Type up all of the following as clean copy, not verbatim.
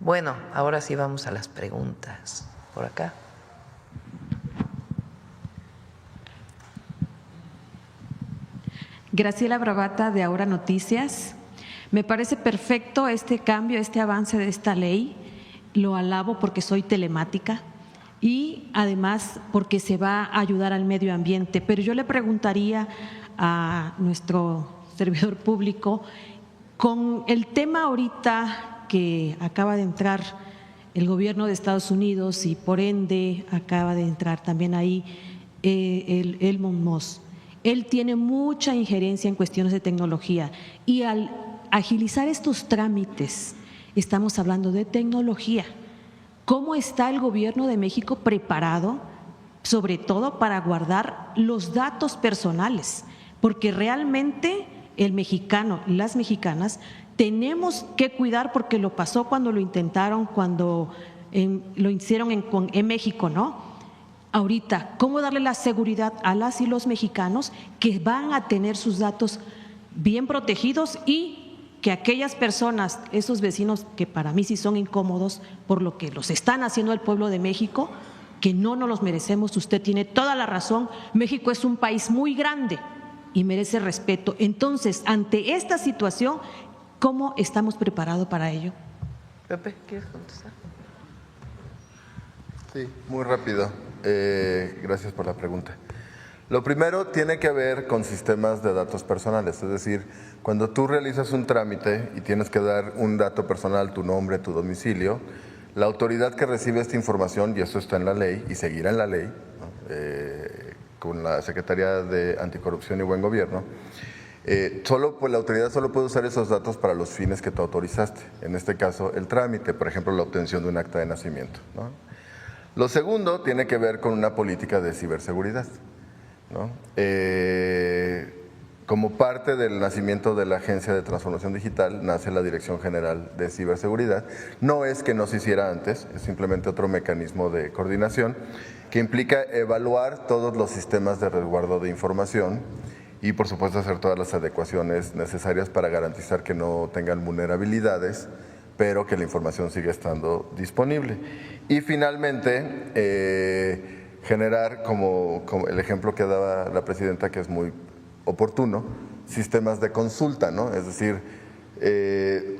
Bueno, ahora sí vamos a las preguntas. Por acá. Graciela Bravata, de Ahora Noticias. Me parece perfecto este cambio, este avance de esta ley. Lo alabo porque soy telemática y además porque se va a ayudar al medio ambiente. Pero yo le preguntaría a nuestro servidor público, con el tema ahorita que acaba de entrar el gobierno de Estados Unidos y por ende acaba de entrar también ahí Elon Musk. Él tiene mucha injerencia en cuestiones de tecnología y al agilizar estos trámites, estamos hablando de tecnología. ¿Cómo está el gobierno de México preparado, sobre todo para guardar los datos personales? Porque realmente el mexicano, las mexicanas, tenemos que cuidar, porque lo pasó cuando lo intentaron, cuando lo hicieron en México, ¿no? Ahorita, ¿cómo darle la seguridad a las y los mexicanos que van a tener sus datos bien protegidos y que aquellas personas, esos vecinos que para mí sí son incómodos por lo que los están haciendo el pueblo de México, que no nos los merecemos? Usted tiene toda la razón, México es un país muy grande y merece respeto. Entonces, ante esta situación, ¿cómo estamos preparados para ello? Pepe, ¿quieres contestar? Sí, muy rápido. Gracias por la pregunta. Lo primero tiene que ver con sistemas de datos personales, es decir, cuando tú realizas un trámite y tienes que dar un dato personal, tu nombre, tu domicilio, la autoridad que recibe esta información, y eso está en la ley y seguirá en la ley, ¿no? Con la Secretaría de Anticorrupción y Buen Gobierno, la autoridad solo puede usar esos datos para los fines que tú autorizaste, en este caso el trámite, por ejemplo la obtención de un acta de nacimiento, ¿no? Lo segundo tiene que ver con una política de ciberseguridad, ¿no? Como parte del nacimiento de la Agencia de Transformación Digital, nace la Dirección General de Ciberseguridad. No es que no se hiciera antes, es simplemente otro mecanismo de coordinación que implica evaluar todos los sistemas de resguardo de información y, por supuesto, hacer todas las adecuaciones necesarias para garantizar que no tengan vulnerabilidades, pero que la información siga estando disponible. Y finalmente, generar, como el ejemplo que daba la presidenta, que es muy oportuno, sistemas de consulta, ¿no? Es decir,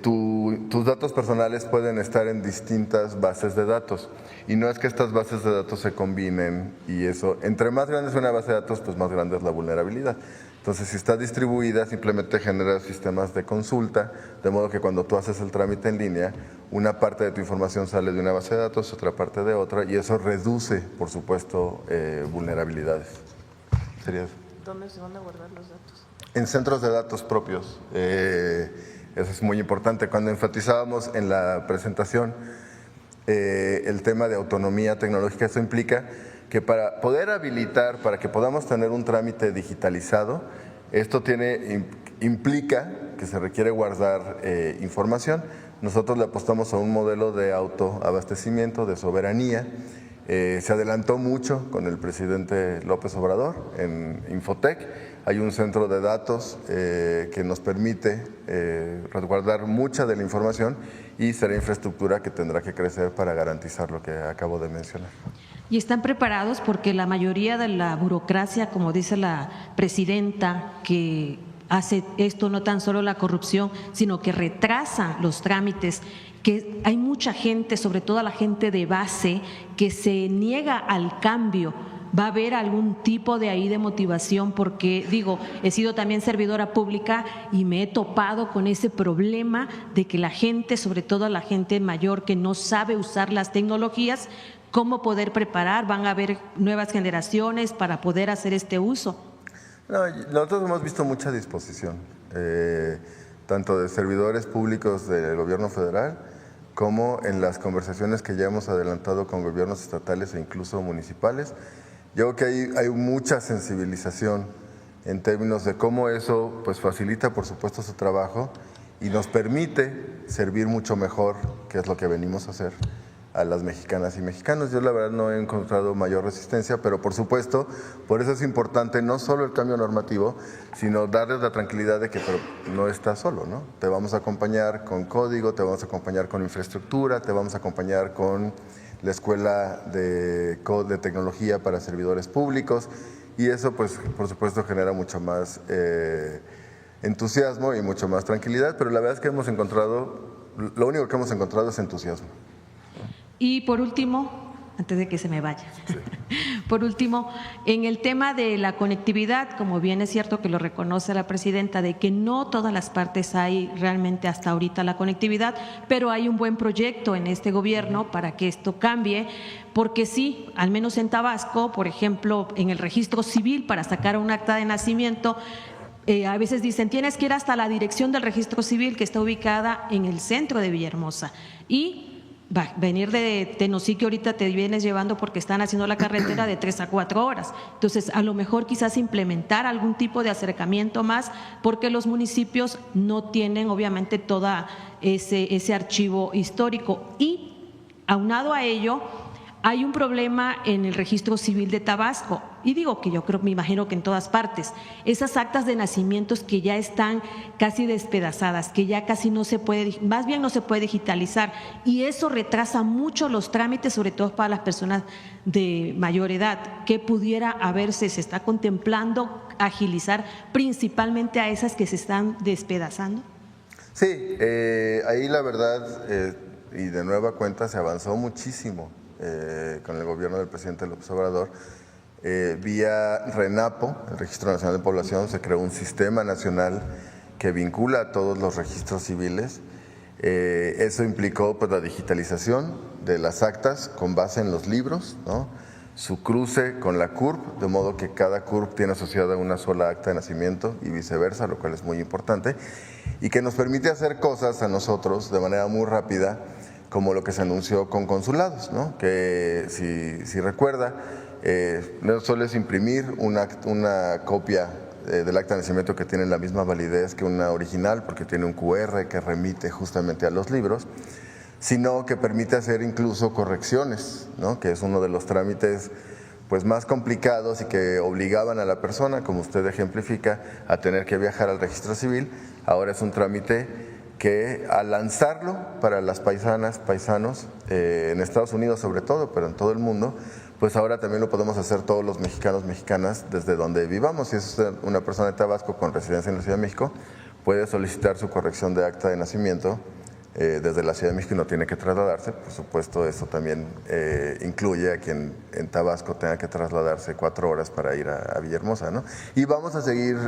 tus datos personales pueden estar en distintas bases de datos y no es que estas bases de datos se combinen y eso, entre más grande es una base de datos, pues más grande es la vulnerabilidad. Entonces, si está distribuida, simplemente genera sistemas de consulta, de modo que cuando tú haces el trámite en línea, una parte de tu información sale de una base de datos, otra parte de otra, y eso reduce, por supuesto, vulnerabilidades. Sería eso. ¿Dónde se van a guardar los datos? En centros de datos propios. Eso es muy importante. Cuando enfatizábamos en la presentación el tema de autonomía tecnológica, eso implica que para poder habilitar, para que podamos tener un trámite digitalizado, esto implica que se requiere guardar información. Nosotros le apostamos a un modelo de autoabastecimiento, de soberanía. Se adelantó mucho con el presidente López Obrador en Infotec. Hay un centro de datos que nos permite resguardar mucha de la información y será infraestructura que tendrá que crecer para garantizar lo que acabo de mencionar. Y están preparados porque la mayoría de la burocracia, como dice la presidenta, que hace esto, no tan solo la corrupción, sino que retrasa los trámites, que hay mucha gente, sobre todo la gente de base, que se niega al cambio. ¿Va a haber algún tipo de ahí de motivación? Porque digo, he sido también servidora pública y me he topado con ese problema de que la gente, sobre todo la gente mayor que no sabe usar las tecnologías, ¿cómo poder preparar? ¿Van a haber nuevas generaciones para poder hacer este uso? No, nosotros hemos visto mucha disposición, tanto de servidores públicos del gobierno federal como en las conversaciones que ya hemos adelantado con gobiernos estatales e incluso municipales. Yo creo que hay mucha sensibilización en términos de cómo eso pues facilita, por supuesto, su trabajo y nos permite servir mucho mejor, que es lo que venimos a hacer, a las mexicanas y mexicanos. Yo la verdad no he encontrado mayor resistencia, pero por supuesto, por eso es importante no solo el cambio normativo, sino darles la tranquilidad de que pero no estás solo, ¿no? Te vamos a acompañar con código, te vamos a acompañar con infraestructura, te vamos a acompañar con la Escuela de Tecnología para Servidores Públicos, y eso pues por supuesto genera mucho más entusiasmo y mucho más tranquilidad, pero la verdad es que hemos encontrado, lo único que hemos encontrado es entusiasmo. Y por último, antes de que se me vaya, sí. Por último, en el tema de la conectividad, como bien es cierto que lo reconoce la presidenta, de que no todas las partes hay realmente hasta ahorita la conectividad, pero hay un buen proyecto en este gobierno para que esto cambie, porque sí, al menos en Tabasco, por ejemplo, en el registro civil para sacar un acta de nacimiento, a veces dicen, tienes que ir hasta la dirección del registro civil que está ubicada en el centro de Villahermosa, y venir de Tenosique ahorita te vienes llevando porque están haciendo la carretera de 3 a 4 horas. Entonces, a lo mejor quizás implementar algún tipo de acercamiento más, porque los municipios no tienen obviamente todo ese archivo histórico. Y aunado a ello, hay un problema en el registro civil de Tabasco, y digo que yo creo, me imagino que en todas partes, esas actas de nacimientos que ya están casi despedazadas, que ya casi no se puede, más bien no se puede digitalizar, y eso retrasa mucho los trámites, sobre todo para las personas de mayor edad, que pudiera haberse, se está contemplando agilizar principalmente a esas que se están despedazando. Sí, ahí la verdad, y de nueva cuenta se avanzó muchísimo. Con el gobierno del presidente López Obrador, vía RENAPO, el Registro Nacional de Población, se creó un sistema nacional que vincula a todos los registros civiles. Eso implicó pues la digitalización de las actas con base en los libros, ¿no? Su cruce con la CURP, de modo que cada CURP tiene asociada una sola acta de nacimiento y viceversa, lo cual es muy importante, y que nos permite hacer cosas a nosotros de manera muy rápida, como lo que se anunció con consulados, ¿no? Que si recuerda, no solo es imprimir una copia del acta de nacimiento que tiene la misma validez que una original, porque tiene un QR que remite justamente a los libros, sino que permite hacer incluso correcciones, ¿no? Que es uno de los trámites pues más complicados y que obligaban a la persona, como usted ejemplifica, a tener que viajar al registro civil. Ahora es un trámite que al lanzarlo para las paisanas, paisanos, en Estados Unidos sobre todo, pero en todo el mundo, pues ahora también lo podemos hacer todos los mexicanos, mexicanas, desde donde vivamos. Si es una persona de Tabasco con residencia en la Ciudad de México, puede solicitar su corrección de acta de nacimiento desde la Ciudad de México y no tiene que trasladarse. Por supuesto, eso también incluye a quien en Tabasco tenga que trasladarse 4 horas para ir a Villahermosa, ¿no? Y vamos a seguir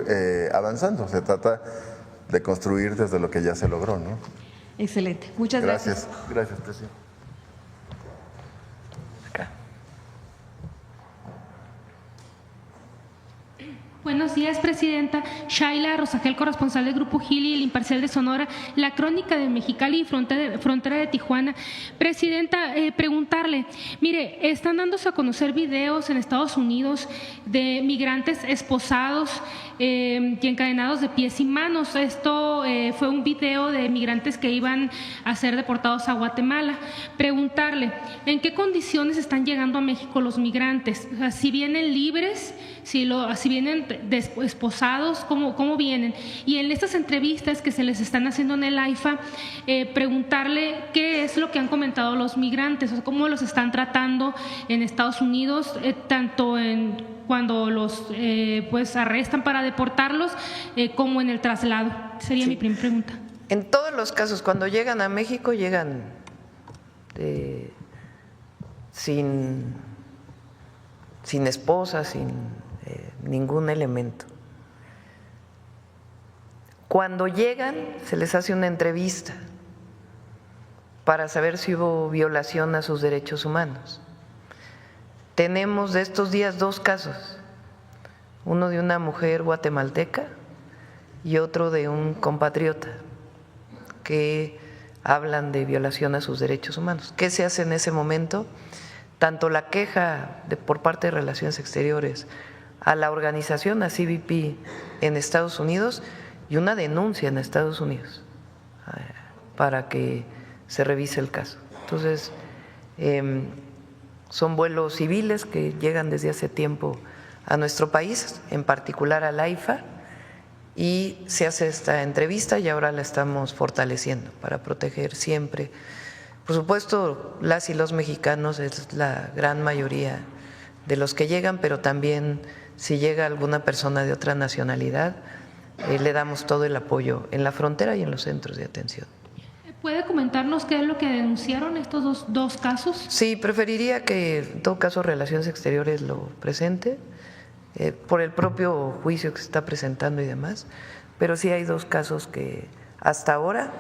avanzando. Se trata de construir desde lo que ya se logró, ¿no? Excelente. Muchas gracias. Gracias, presidente. Buenos días, presidenta. Shaila Rosagel, corresponsal del Grupo Gili, El Imparcial de Sonora, La Crónica de Mexicali y Frontera de Tijuana. Presidenta, preguntarle, mire, están dándose a conocer videos en Estados Unidos de migrantes esposados y encadenados de pies y manos. Esto fue un video de migrantes que iban a ser deportados a Guatemala. Preguntarle, ¿en qué condiciones están llegando a México los migrantes? O sea, si vienen libres, si vienen esposados, ¿cómo vienen? Y en estas entrevistas que se les están haciendo en el AIFA, preguntarle qué es lo que han comentado los migrantes, o sea, cómo los están tratando en Estados Unidos, tanto cuando los pues arrestan para deportarlos, como en el traslado. Sería mi primera pregunta. En todos los casos, cuando llegan a México, llegan sin esposa, sin ningún elemento. Cuando llegan, se les hace una entrevista para saber si hubo violación a sus derechos humanos. Tenemos de estos días 2 casos, uno de una mujer guatemalteca y otro de un compatriota que hablan de violación a sus derechos humanos. ¿Qué se hace en ese momento? Tanto la queja por parte de Relaciones Exteriores a la organización, a CBP en Estados Unidos, y una denuncia en Estados Unidos para que se revise el caso. Entonces, Son vuelos civiles que llegan desde hace tiempo a nuestro país, en particular al AIFA, y se hace esta entrevista y ahora la estamos fortaleciendo para proteger siempre. Por supuesto, las y los mexicanos es la gran mayoría de los que llegan, pero también si llega alguna persona de otra nacionalidad, le damos todo el apoyo en la frontera y en los centros de atención. ¿Puede comentarnos qué es lo que denunciaron estos dos casos? Sí, preferiría que en todo caso Relaciones Exteriores lo presente, por el propio juicio que se está presentando y demás, pero sí hay 2 casos que hasta ahora,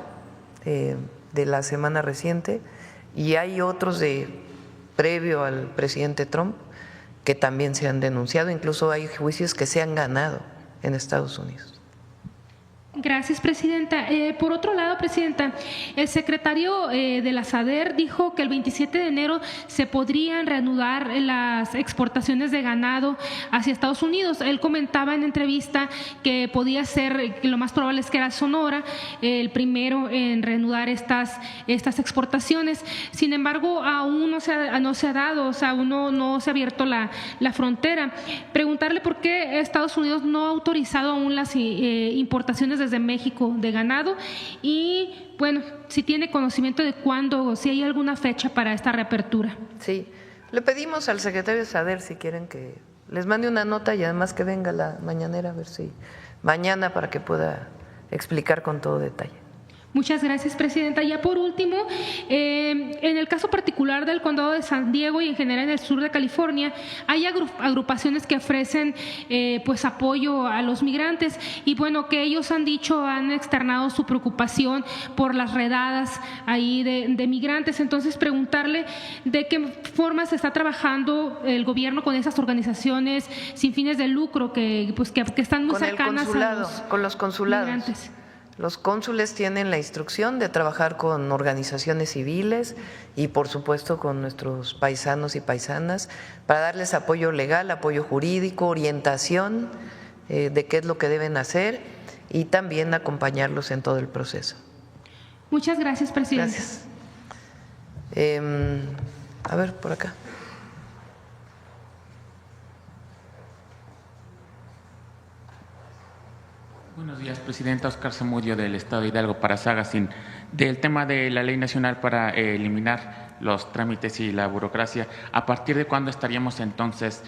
de la semana reciente, y hay otros de previo al presidente Trump que también se han denunciado, incluso hay juicios que se han ganado en Estados Unidos. Gracias, presidenta. Por otro lado, presidenta, el secretario de la SADER dijo que el 27 de enero se podrían reanudar las exportaciones de ganado hacia Estados Unidos. Él comentaba en entrevista que podía ser, que lo más probable es que era Sonora el primero en reanudar estas exportaciones. Sin embargo, aún no se ha dado, o sea, aún no se ha abierto la frontera. Preguntarle por qué Estados Unidos no ha autorizado aún las importaciones desde México de ganado y, bueno, si tiene conocimiento de cuándo o si hay alguna fecha para esta reapertura. Sí, le pedimos al secretario de SADER si quieren que les mande una nota y además que venga la mañanera a ver si mañana para que pueda explicar con todo detalle. Muchas gracias, presidenta. Ya por último, en el caso particular del condado de San Diego y en general en el sur de California, hay agrupaciones que ofrecen pues apoyo a los migrantes y bueno, que ellos han externado su preocupación por las redadas ahí de migrantes. Entonces, preguntarle de qué forma se está trabajando el gobierno con esas organizaciones sin fines de lucro que están muy cercanas con los consulados. Migrantes. Los cónsules tienen la instrucción de trabajar con organizaciones civiles y por supuesto con nuestros paisanos y paisanas para darles apoyo legal, apoyo jurídico, orientación de qué es lo que deben hacer y también acompañarlos en todo el proceso. Muchas gracias, presidente. Gracias. A ver, por acá. Buenos días, presidenta. Oscar Zamudio, del Estado de Hidalgo, para Sagacín. Del tema de la Ley Nacional para eliminar los trámites y la burocracia, ¿a partir de cuándo estaríamos entonces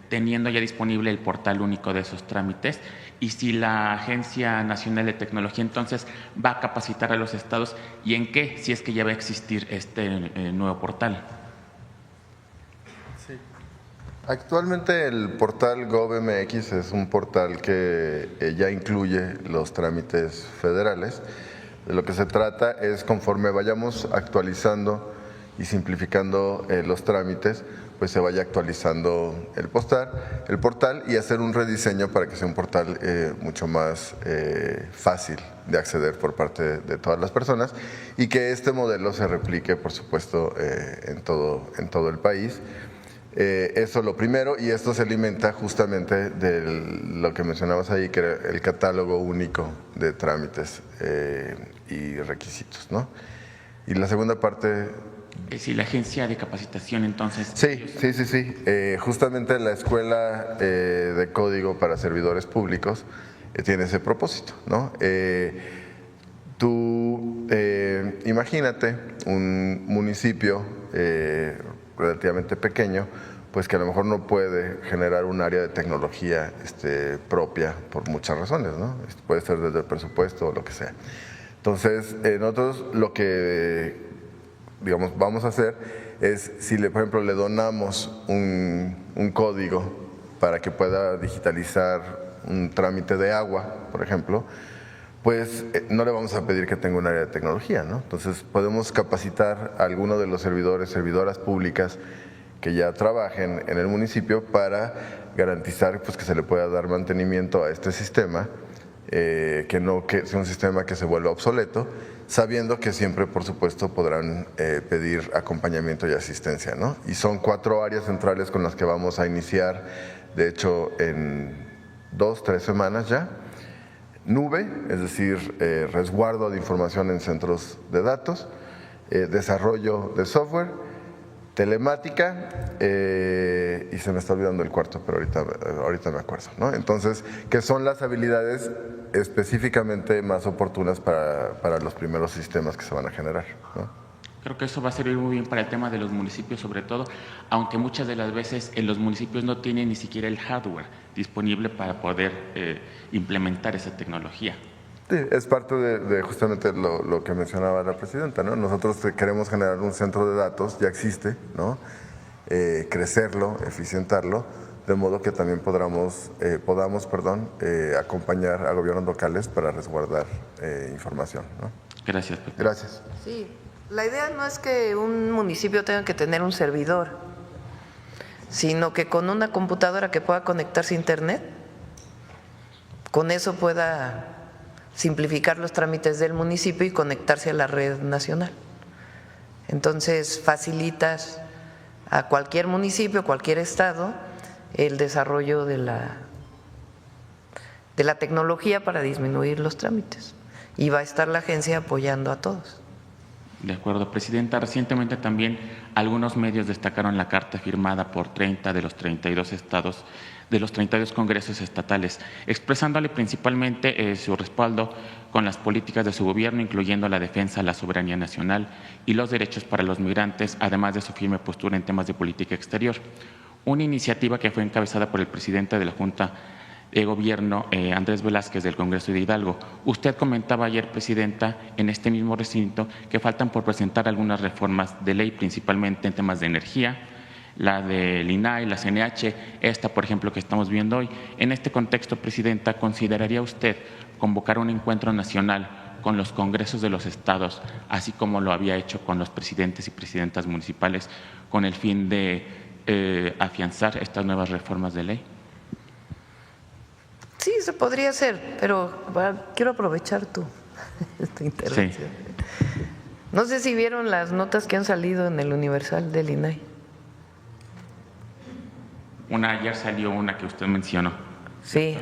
teniendo ya disponible el portal único de esos trámites? Y si la Agencia Nacional de Tecnología entonces va a capacitar a los estados, ¿y en qué? Si es que ya va a existir este nuevo portal. Actualmente el portal GovMX es un portal que ya incluye los trámites federales. De lo que se trata es, conforme vayamos actualizando y simplificando los trámites, pues se vaya actualizando el portal y hacer un rediseño para que sea un portal mucho más fácil de acceder por parte de todas las personas y que este modelo se replique, por supuesto, en todo el país. Eso es lo primero, y esto se alimenta justamente de lo que mencionabas ahí, que era el catálogo único de trámites y requisitos, ¿no? Y la segunda parte… Si la agencia de capacitación entonces… Sí. Justamente la Escuela de Código para Servidores Públicos tiene ese propósito, ¿no? Tú imagínate un municipio relativamente pequeño, pues que a lo mejor no puede generar un área de tecnología propia por muchas razones, ¿no? Puede ser desde el presupuesto o lo que sea. Entonces, nosotros lo que, digamos, vamos a hacer es, si por ejemplo le donamos un código para que pueda digitalizar un trámite de agua, por ejemplo, pues no le vamos a pedir que tenga un área de tecnología, ¿no? Entonces podemos capacitar a alguno de los servidoras públicas que ya trabajen en el municipio para garantizar pues que se le pueda dar mantenimiento a este sistema, que sea un sistema que se vuelva obsoleto, sabiendo que siempre, por supuesto, podrán pedir acompañamiento y asistencia, ¿no? Y son 4 áreas centrales con las que vamos a iniciar, de hecho, en 2-3 semanas ya. Nube, es decir, resguardo de información en centros de datos, desarrollo de software, telemática y se me está olvidando el cuarto, pero ahorita me acuerdo, ¿no? Entonces, que son las habilidades específicamente más oportunas para los primeros sistemas que se van a generar, ¿no? Creo que eso va a servir muy bien para el tema de los municipios, sobre todo, aunque muchas de las veces en los municipios no tienen ni siquiera el hardware disponible para poder implementar esa tecnología. Sí, es parte de justamente lo que mencionaba la presidenta, ¿no? Nosotros queremos generar un centro de datos, ya existe, ¿no? Crecerlo, eficientarlo, de modo que también podamos acompañar a gobiernos locales para resguardar información, ¿no? Gracias, Pepe. Gracias. Sí, la idea no es que un municipio tenga que tener un servidor, sino que con una computadora que pueda conectarse a internet, con eso pueda simplificar los trámites del municipio y conectarse a la red nacional. Entonces facilitas a cualquier municipio, cualquier estado, el desarrollo de la tecnología para disminuir los trámites. Y va a estar la agencia apoyando a todos. De acuerdo, Presidenta. Recientemente también algunos medios destacaron la carta firmada por 30 de los 32 estados, de los 32 congresos estatales, expresándole principalmente su respaldo con las políticas de su gobierno, incluyendo la defensa de la soberanía nacional y los derechos para los migrantes, además de su firme postura en temas de política exterior. Una iniciativa que fue encabezada por el presidente de la Junta de Gobierno, Andrés Velázquez, del Congreso de Hidalgo. Usted comentaba ayer, Presidenta, en este mismo recinto, que faltan por presentar algunas reformas de ley, principalmente en temas de energía, la del INAI, la CNH, esta, por ejemplo, que estamos viendo hoy. En este contexto, Presidenta, ¿consideraría usted convocar un encuentro nacional con los congresos de los estados, así como lo había hecho con los presidentes y presidentas municipales, con el fin de afianzar estas nuevas reformas de ley? Sí, se podría hacer, pero quiero aprovechar esta intervención. Sí. No sé si vieron las notas que han salido en el Universal del INAI. Ayer salió una que usted mencionó. Sí.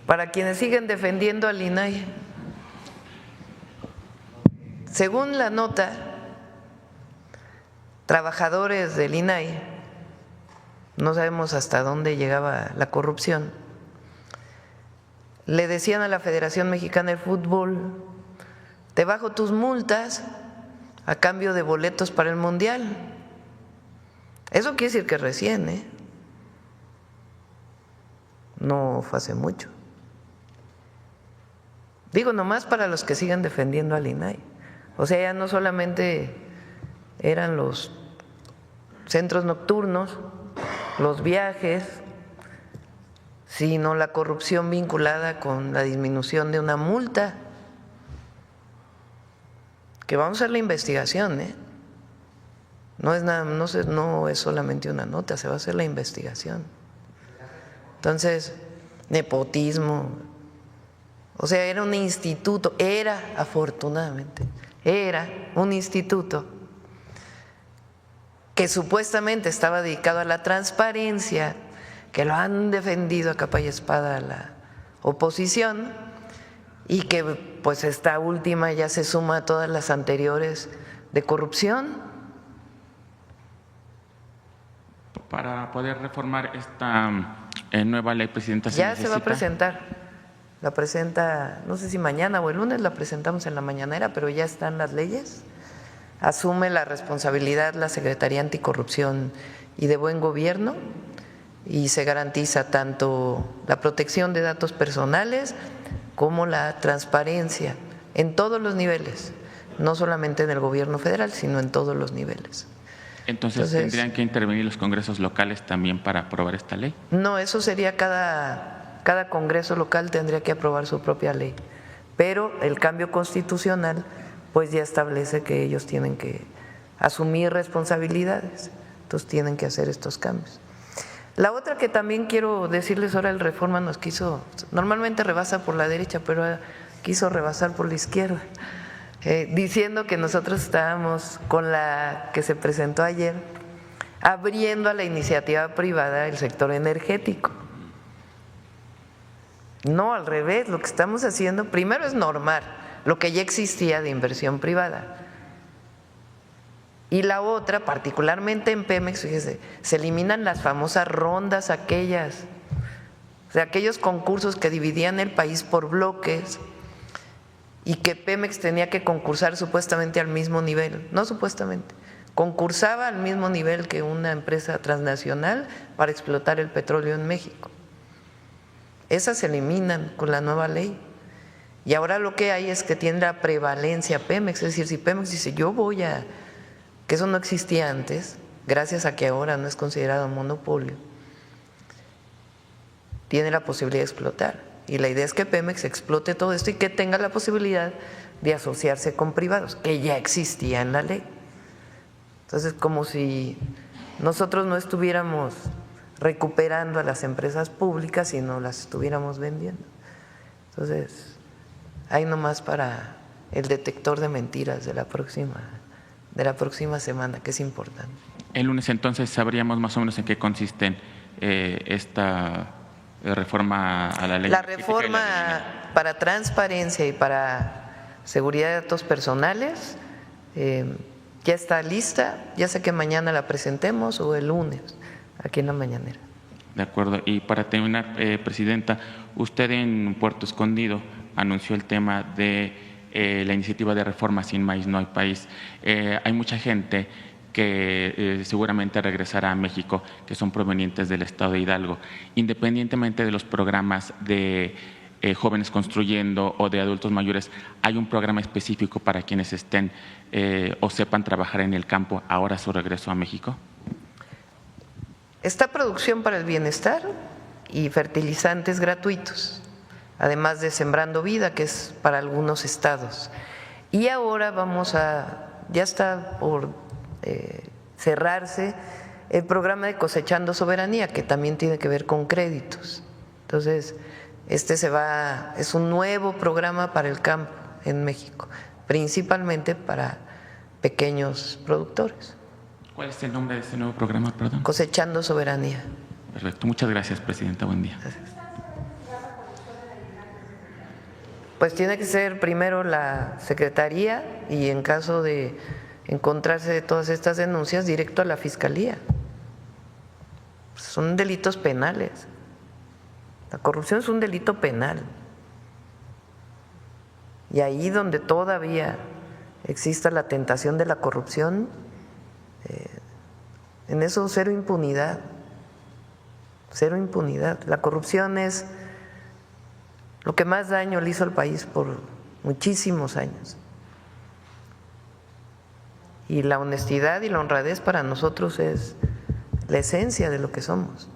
Para quienes siguen defendiendo al INAI, según la nota, trabajadores del INAI, no sabemos hasta dónde llegaba la corrupción, le decían a la Federación Mexicana de Fútbol: te bajo tus multas a cambio de boletos para el Mundial. Eso quiere decir que recién, no fue hace mucho. Digo, nomás para los que siguen defendiendo al INAI. O sea, ya no solamente eran los centros nocturnos, los viajes, sino la corrupción vinculada con la disminución de una multa, que vamos a hacer la investigación, no es solamente una nota, se va a hacer la investigación. Entonces, nepotismo, o sea, era un instituto, afortunadamente, era un instituto que supuestamente estaba dedicado a la transparencia, que lo han defendido a capa y espada la oposición, y que pues esta última ya se suma a todas las anteriores de corrupción. Para poder reformar esta nueva ley, Presidenta, ya se va a presentar, la presenta, no sé si mañana o el lunes, la presentamos en la mañanera, pero ya están las leyes. Asume la responsabilidad la Secretaría Anticorrupción y de Buen Gobierno, y se garantiza tanto la protección de datos personales como la transparencia en todos los niveles, no solamente en el gobierno federal, sino en todos los niveles. Entonces, ¿tendrían que intervenir los congresos locales también para aprobar esta ley? No, eso sería cada congreso local tendría que aprobar su propia ley, pero el cambio constitucional pues ya establece que ellos tienen que asumir responsabilidades, entonces tienen que hacer estos cambios. La otra que también quiero decirles, ahora el Reforma nos quiso, normalmente rebasa por la derecha, pero quiso rebasar por la izquierda, diciendo que nosotros estábamos con la que se presentó ayer, abriendo a la iniciativa privada el sector energético. No, al revés, lo que estamos haciendo primero es normar lo que ya existía de inversión privada, Y la otra, particularmente en Pemex, fíjese, se eliminan las famosas rondas aquellas, o sea, aquellos concursos que dividían el país por bloques y que Pemex tenía que concursar supuestamente al mismo nivel, no supuestamente, concursaba al mismo nivel que una empresa transnacional para explotar el petróleo en México. Esas se eliminan con la nueva ley. Y ahora lo que hay es que tiene la prevalencia Pemex, es decir, si Pemex dice yo voy a, que eso no existía antes, gracias a que ahora no es considerado monopolio, tiene la posibilidad de explotar. Y la idea es que Pemex explote todo esto y que tenga la posibilidad de asociarse con privados, que ya existía en la ley. Entonces, como si nosotros no estuviéramos recuperando a las empresas públicas, sino las estuviéramos vendiendo. Entonces, hay nomás para el detector de mentiras de la próxima semana, que es importante. El lunes entonces sabríamos más o menos en qué consiste esta reforma a la ley. La reforma para transparencia y para seguridad de datos personales ya está lista, ya sé que mañana la presentemos o el lunes aquí en la mañanera. De acuerdo. Y para terminar, Presidenta, usted en Puerto Escondido anunció el tema de la iniciativa de reforma Sin Maíz No Hay País. Hay mucha gente que seguramente regresará a México, que son provenientes del estado de Hidalgo, independientemente de los programas de Jóvenes Construyendo o de adultos mayores. ¿Hay un programa específico para quienes estén o sepan trabajar en el campo ahora a su regreso a México? Está Producción para el Bienestar y fertilizantes gratuitos, además de Sembrando Vida, que es para algunos estados. Y ahora ya está por cerrarse el programa de Cosechando Soberanía, que también tiene que ver con créditos. Entonces, es un nuevo programa para el campo en México, principalmente para pequeños productores. ¿Cuál es el nombre de este nuevo programa, perdón? Cosechando Soberanía. Perfecto. Muchas gracias, Presidenta. Buen día. Gracias. Pues tiene que ser primero la Secretaría y en caso de encontrarse de todas estas denuncias, directo a la Fiscalía. Son delitos penales. La corrupción es un delito penal. Y ahí donde todavía exista la tentación de la corrupción, en eso cero impunidad. Cero impunidad. La corrupción es lo que más daño le hizo al país por muchísimos años. Y la honestidad y la honradez para nosotros es la esencia de lo que somos.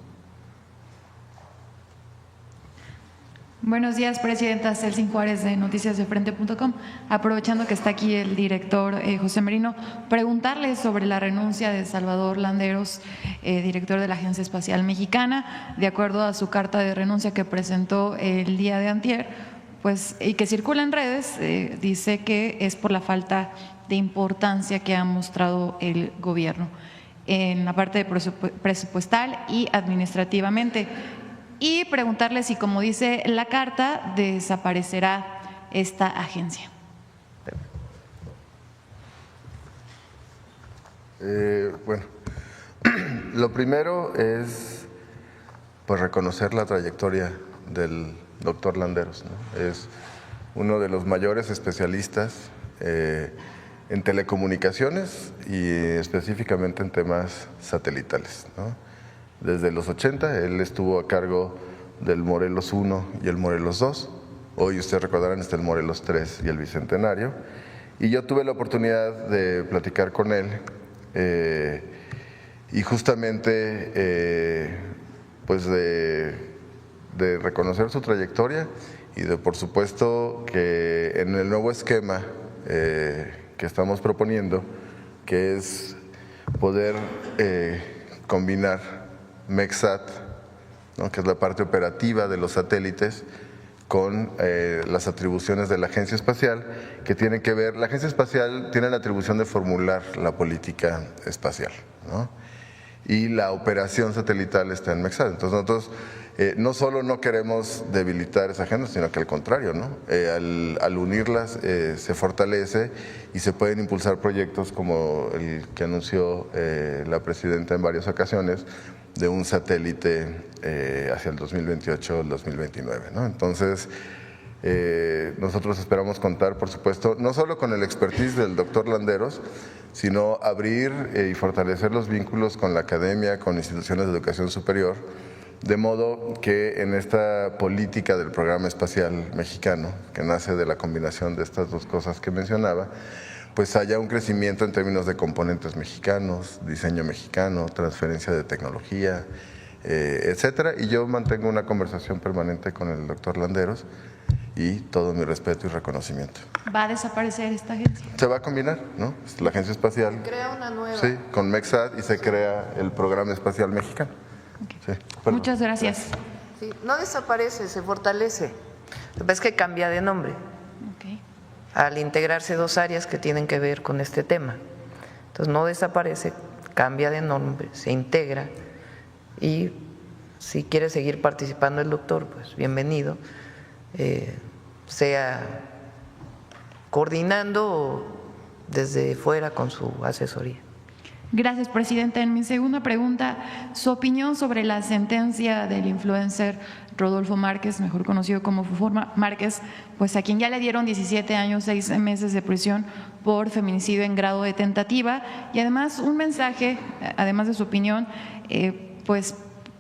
Buenos días, Presidenta. Celsin Juárez, de noticiasdefrente.com. Aprovechando que está aquí el director José Merino, preguntarle sobre la renuncia de Salvador Landeros, director de la Agencia Espacial Mexicana. De acuerdo a su carta de renuncia que presentó el día de antier, pues, y que circula en redes, dice que es por la falta de importancia que ha mostrado el gobierno en la parte presupuestal y administrativamente. Y preguntarle si, como dice la carta, desaparecerá esta agencia. Bueno, lo primero es pues reconocer la trayectoria del doctor Landeros, ¿no? Es uno de los mayores especialistas en telecomunicaciones y específicamente en temas satelitales, ¿no? Desde los 80 él estuvo a cargo del Morelos 1 y el Morelos 2. Hoy ustedes recordarán está el Morelos 3 y el Bicentenario. Y yo tuve la oportunidad de platicar con él y justamente pues de reconocer su trayectoria y de por supuesto que en el nuevo esquema que estamos proponiendo, que es poder combinar MEXSAT, ¿no?, que es la parte operativa de los satélites, con las atribuciones de la Agencia Espacial, que tienen que ver, la Agencia Espacial tiene la atribución de formular la política espacial, ¿no? Y la operación satelital está en MEXSAT. Entonces nosotros no solo no queremos debilitar esa agenda, sino que al contrario, ¿no? Al unirlas se fortalece y se pueden impulsar proyectos como el que anunció la presidenta en varias ocasiones, de un satélite hacia el 2028 o el 2029, ¿no? Entonces, nosotros esperamos contar, por supuesto, no solo con el expertise del doctor Landeros, sino abrir y fortalecer los vínculos con la academia, con instituciones de educación superior, de modo que en esta política del programa espacial mexicano, que nace de la combinación de estas dos cosas que mencionaba, pues haya un crecimiento en términos de componentes mexicanos, diseño mexicano, transferencia de tecnología, etcétera. Y yo mantengo una conversación permanente con el doctor Landeros y todo mi respeto y reconocimiento. ¿Va a desaparecer esta agencia? Se va a combinar, ¿no? La Agencia Espacial. Se crea una nueva. Sí, con MEXAD, y se crea el Programa Espacial Mexicano. Okay. Sí, muchas gracias. Sí, no desaparece, se fortalece. Lo que pasa es que cambia de nombre. Okay. Al integrarse dos áreas que tienen que ver con este tema. Entonces no desaparece, cambia de nombre, se integra y si quiere seguir participando el doctor, pues bienvenido, sea coordinando o desde fuera con su asesoría. Gracias, presidenta. En mi segunda pregunta, su opinión sobre la sentencia del influencer Rodolfo Márquez, mejor conocido como Fofo Márquez, pues a quien ya le dieron 17 años, 6 meses de prisión por feminicidio en grado de tentativa, y además un mensaje, además de su opinión, pues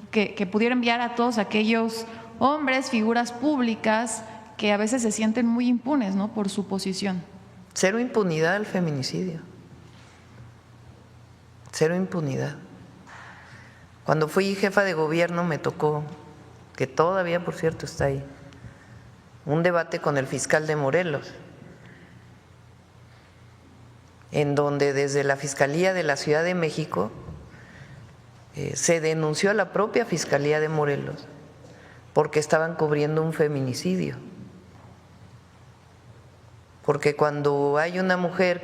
que pudiera enviar a todos aquellos hombres, figuras públicas que a veces se sienten muy impunes, ¿no?, por su posición. Cero impunidad al feminicidio. Cero impunidad. Cuando fui jefa de gobierno me tocó, que todavía por cierto está ahí, un debate con el fiscal de Morelos, en donde desde la Fiscalía de la Ciudad de México se denunció a la propia Fiscalía de Morelos porque estaban cubriendo un feminicidio. Porque cuando hay una mujer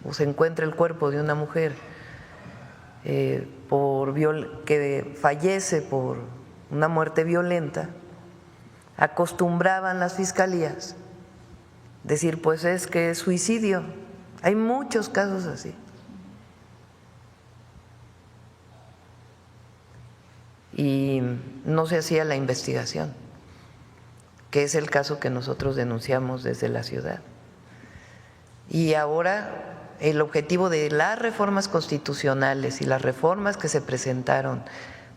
o se encuentra el cuerpo de una mujer que fallece por una muerte violenta, acostumbraban las fiscalías decir, pues es que es suicidio. Hay muchos casos así. Y no se hacía la investigación, que es el caso que nosotros denunciamos desde la ciudad. Y ahora el objetivo de las reformas constitucionales y las reformas que se presentaron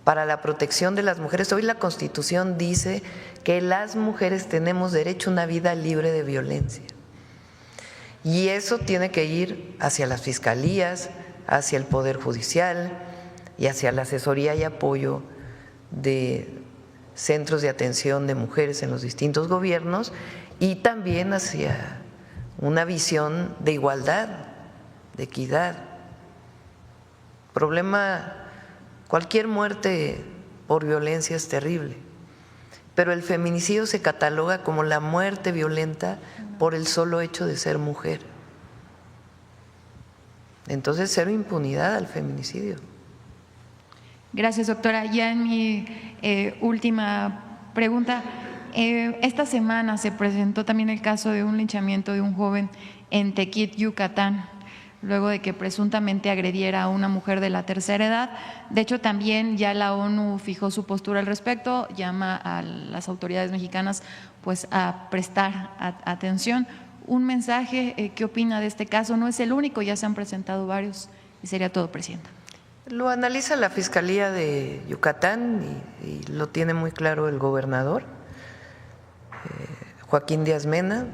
para la protección de las mujeres, hoy la Constitución dice que las mujeres tenemos derecho a una vida libre de violencia. Y eso tiene que ir hacia las fiscalías, hacia el Poder Judicial y hacia la asesoría y apoyo de centros de atención de mujeres en los distintos gobiernos y también hacia una visión de igualdad, de equidad. Cualquier muerte por violencia es terrible, pero el feminicidio se cataloga como la muerte violenta por el solo hecho de ser mujer. Entonces, cero impunidad al feminicidio. Gracias, doctora. Ya en mi última pregunta, esta semana se presentó también el caso de un linchamiento de un joven en Tequit, Yucatán, luego de que presuntamente agrediera a una mujer de la tercera edad. De hecho, también ya la ONU fijó su postura al respecto, llama a las autoridades mexicanas pues a prestar atención. Un mensaje, ¿qué opina de este caso? No es el único, ya se han presentado varios y sería todo, presidenta. Lo analiza la Fiscalía de Yucatán y lo tiene muy claro el gobernador, Joaquín Díaz Mena,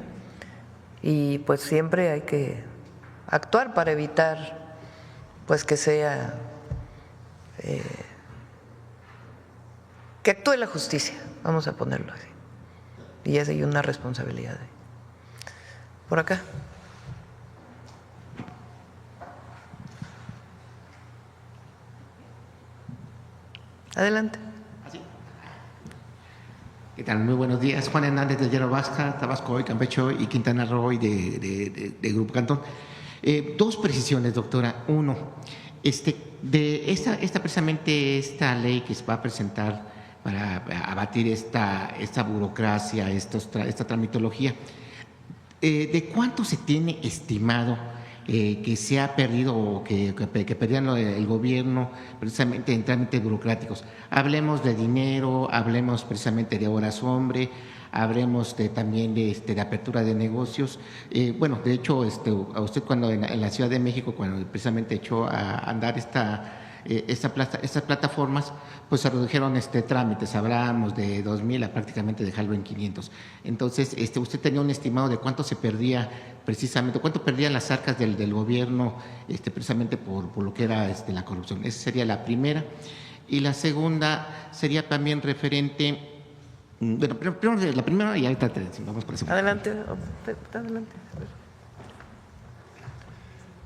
y pues siempre hay que actuar para evitar pues que actúe la justicia, vamos a ponerlo así, y esa hay una responsabilidad. Por acá. Adelante. ¿Qué tal? Muy buenos días. Juan Hernández de Llano Vasca, Tabasco Hoy, Campeche Hoy y Quintana Roo de Grupo Cantón. Dos precisiones, doctora. Uno, precisamente esta ley que se va a presentar abatir esta burocracia, esta tramitología. ¿De cuánto se tiene estimado que se ha perdido o que perdían el gobierno precisamente en trámites burocráticos? Hablemos de dinero, hablemos precisamente de horas hombre, hablemos también de apertura de negocios. Bueno, de hecho, a usted cuando en la Ciudad de México, cuando precisamente echó a andar estas plataformas, pues se redujeron trámites, hablamos de 2,000 a prácticamente dejarlo en 500. Entonces, usted tenía un estimado de cuánto se perdía precisamente, cuánto perdían las arcas del gobierno precisamente por lo que era la corrupción. Esa sería la primera. Y la segunda sería también referente, bueno, primero la primera y ahorita vamos por la segunda. Adelante.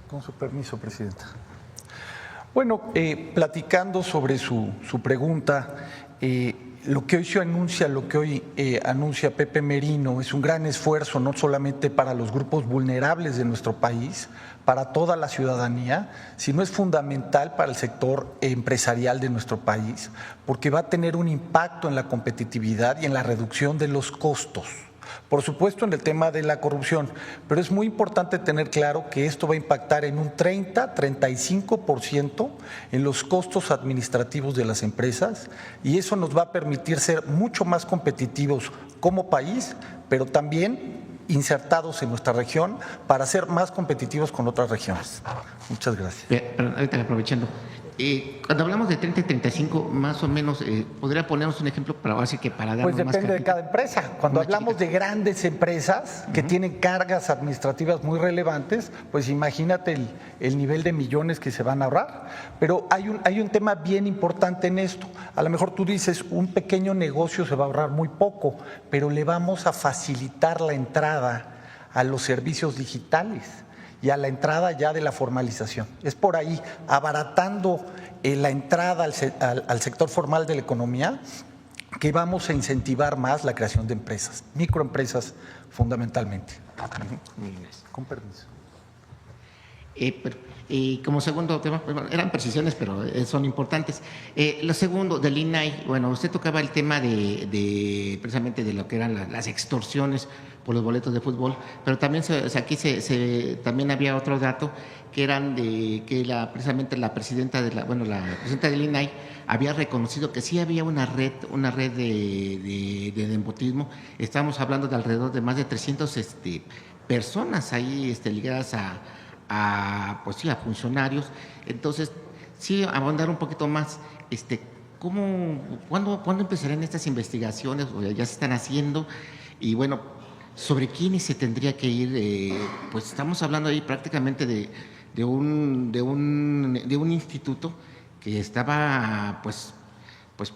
Con su permiso, Presidenta. Bueno, platicando sobre su pregunta, lo que hoy anuncia Pepe Merino es un gran esfuerzo no solamente para los grupos vulnerables de nuestro país, para toda la ciudadanía, sino es fundamental para el sector empresarial de nuestro país, porque va a tener un impacto en la competitividad y en la reducción de los costos. Por supuesto, en el tema de la corrupción, pero es muy importante tener claro que esto va a impactar en un 30-35% en los costos administrativos de las empresas, y eso nos va a permitir ser mucho más competitivos como país, pero también insertados en nuestra región para ser más competitivos con otras regiones. Muchas gracias. Pero ahorita aprovechando. Cuando hablamos de 30 y 35, más o menos, ¿podría ponernos un ejemplo para dar Pues más depende de cada empresa. Cuando hablamos de grandes empresas que tienen cargas administrativas muy relevantes, pues imagínate el nivel de millones que se van a ahorrar. Pero hay un tema bien importante en esto. A lo mejor tú dices, un pequeño negocio se va a ahorrar muy poco, pero le vamos a facilitar la entrada a los servicios digitales y a la entrada ya de la formalización. Es por ahí, abaratando la entrada al sector formal de la economía, que vamos a incentivar más la creación de empresas, microempresas fundamentalmente. Con permiso. Como segundo tema, bueno, eran precisiones, pero son importantes. Lo segundo, del INAI, bueno, usted tocaba el tema precisamente de lo que eran las extorsiones por los boletos de fútbol, pero también aquí también había otro dato que eran de que precisamente la presidenta la presidenta del INAI había reconocido que sí había una red de nepotismo. Estamos hablando de alrededor de más de 300 personas ahí ligadas a funcionarios. Entonces, sí, abundar un poquito más, ¿cuándo empezarían estas investigaciones? O ya se están haciendo, y bueno, ¿sobre quiénes se tendría que ir? Pues estamos hablando ahí prácticamente de un instituto que estaba pues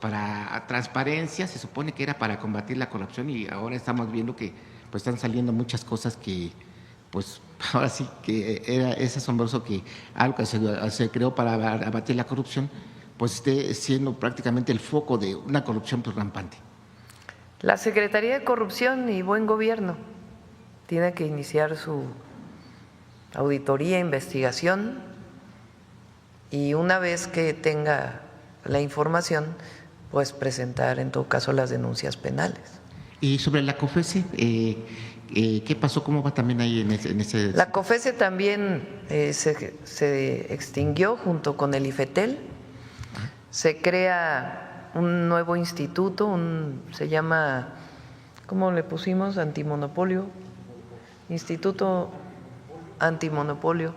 para transparencia, se supone que era para combatir la corrupción, y ahora estamos viendo que pues están saliendo muchas cosas que pues ahora sí que es asombroso que algo que se creó para abatir la corrupción pues esté siendo prácticamente el foco de una corrupción pues rampante. La Secretaría de Corrupción y Buen Gobierno tiene que iniciar su auditoría, investigación, y una vez que tenga la información, pues presentar en todo caso las denuncias penales. Y sobre la COFESE, ¿qué pasó? ¿Cómo va también ahí en ese? La COFESE también se extinguió junto con el IFETEL. Se crea un nuevo instituto, se llama, ¿cómo le pusimos? Antimonopolio, Instituto Antimonopolio,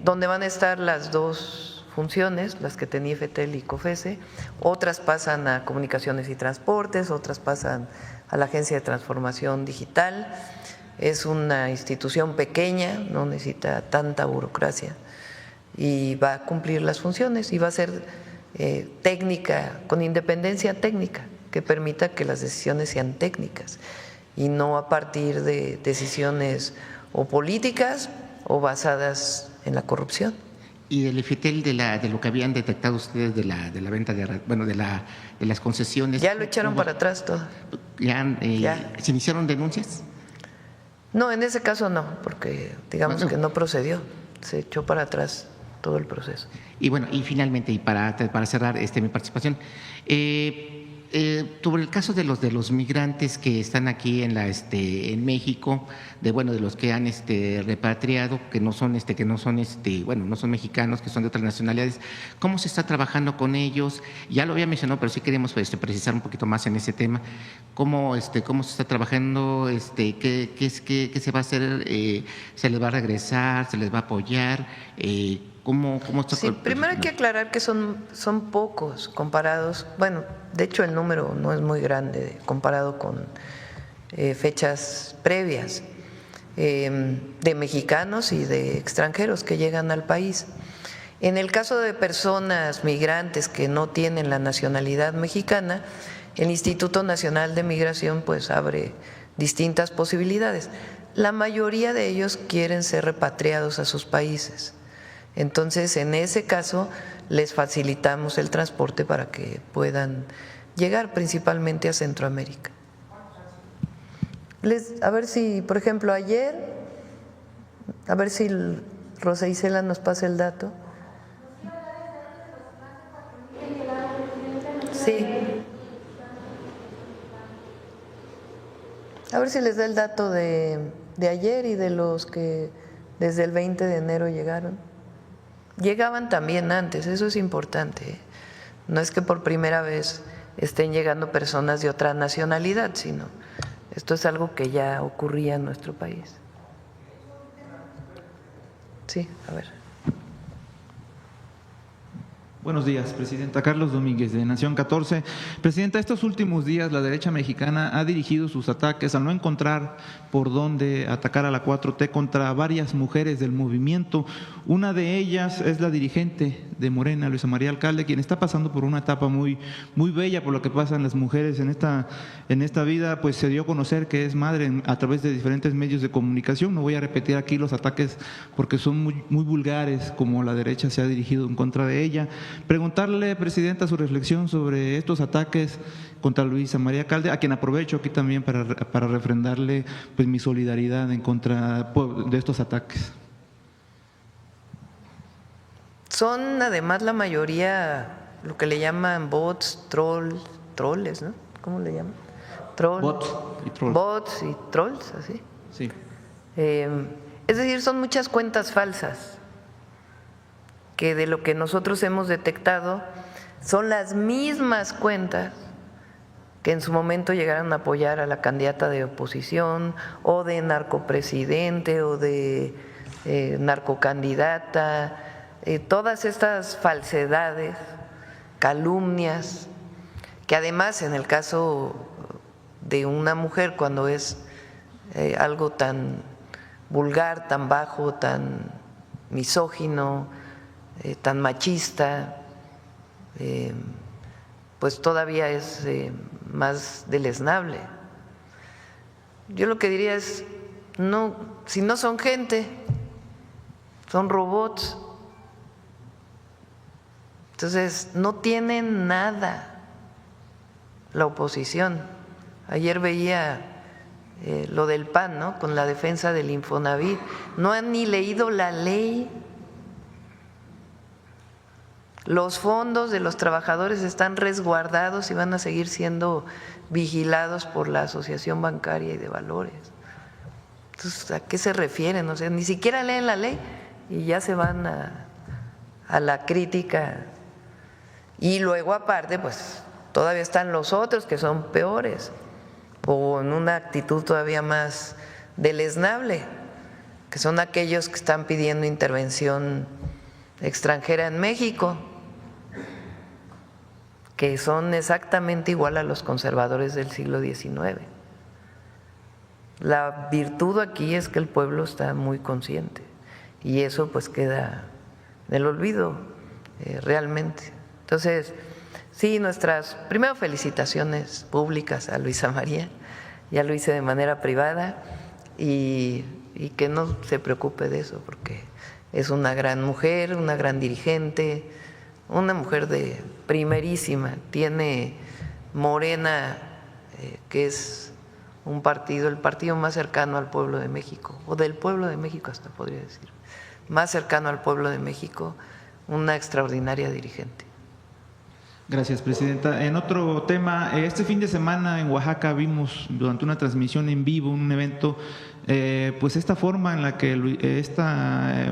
donde van a estar las dos funciones, las que tenía IFETEL y COFESE. Otras pasan a Comunicaciones y Transportes, otras pasan a la Agencia de Transformación Digital. Es una institución pequeña, no necesita tanta burocracia, y va a cumplir las funciones y va a ser técnica, con independencia técnica, que permita que las decisiones sean técnicas y no a partir de decisiones o políticas o basadas en la corrupción. Y del IFETEL, de lo que habían detectado ustedes de la venta de las concesiones. Ya lo echaron para atrás todo. ¿Se iniciaron denuncias? No, en ese caso no, porque digamos que no procedió, se echó para atrás todo el proceso. Y bueno, y finalmente, y para cerrar mi participación, sobre el caso de los migrantes que están aquí en México, de los que han repatriado, que no son no son mexicanos, que son de otras nacionalidades, ¿cómo se está trabajando con ellos? Ya lo había mencionado, pero sí queremos precisar un poquito más en ese tema. ¿Cómo se está trabajando? ¿Qué se va a hacer? ¿Se les va a regresar? ¿Se les va a apoyar? ¿Cómo está? Sí, primero hay que aclarar que son pocos comparados, de hecho el número no es muy grande comparado con fechas previas de mexicanos y de extranjeros que llegan al país. En el caso de personas migrantes que no tienen la nacionalidad mexicana, el Instituto Nacional de Migración pues abre distintas posibilidades. La mayoría de ellos quieren ser repatriados a sus países. Entonces, en ese caso, les facilitamos el transporte para que puedan llegar principalmente a Centroamérica. A ver si, por ejemplo, ayer, a ver si Rosa Isela nos pasa el dato. Sí. A ver si les da el dato de ayer y de los que desde el 20 de enero llegaron. Llegaban también antes, eso es importante. No es que por primera vez estén llegando personas de otra nacionalidad, sino esto es algo que ya ocurría en nuestro país. Sí, a ver. Buenos días, Presidenta. Carlos Domínguez, de Nación 14. Presidenta, estos últimos días la derecha mexicana ha dirigido sus ataques al no encontrar por dónde atacar a la 4T contra varias mujeres del movimiento. Una de ellas es la dirigente de Morena, Luisa María Alcalde, quien está pasando por una etapa muy bella por lo que pasan las mujeres en esta vida, pues se dio a conocer que es madre a través de diferentes medios de comunicación. No voy a repetir aquí los ataques porque son muy vulgares, como la derecha se ha dirigido en contra de ella. Preguntarle, Presidenta, su reflexión sobre estos ataques contra Luisa María Alcalde, a quien aprovecho aquí también para refrendarle pues mi solidaridad en contra de estos ataques. Son además la mayoría lo que le llaman bots, troles, ¿no? ¿Cómo le llaman? Bots y trolls, así. Sí. Es decir, son muchas cuentas falsas que de lo que nosotros hemos detectado son las mismas cuentas que en su momento llegaron a apoyar a la candidata de oposición o de narcopresidente o de narcocandidata. Todas estas falsedades, calumnias, que además en el caso de una mujer, cuando es algo tan vulgar, tan bajo, tan misógino, tan machista, pues todavía es más deleznable. Yo lo que diría es, no, si no son gente, son robots. Entonces, no tienen nada la oposición. Ayer veía lo del PAN, ¿no? Con la defensa del Infonavit. No han ni leído la ley. Los fondos de los trabajadores están resguardados y van a seguir siendo vigilados por la Asociación Bancaria y de Valores. Entonces, ¿a qué se refieren? O sea, ni siquiera leen la ley y ya se van a la crítica. Y luego aparte, pues todavía están los otros que son peores o en una actitud todavía más deleznable, que son aquellos que están pidiendo intervención extranjera en México, que son exactamente igual a los conservadores del siglo XIX. La virtud aquí es que el pueblo está muy consciente y eso pues queda en el olvido realmente. Entonces, sí, nuestras primero felicitaciones públicas a Luisa María, ya lo hice de manera privada y que no se preocupe de eso porque es una gran mujer, una gran dirigente, una mujer de primerísima, tiene Morena, que es un partido, el partido más cercano al pueblo de México, o del pueblo de México hasta podría decir. más cercano al pueblo de México, una extraordinaria dirigente. Gracias, Presidenta. En otro tema, este fin de semana en Oaxaca vimos durante una transmisión en vivo, un evento, pues esta forma en la que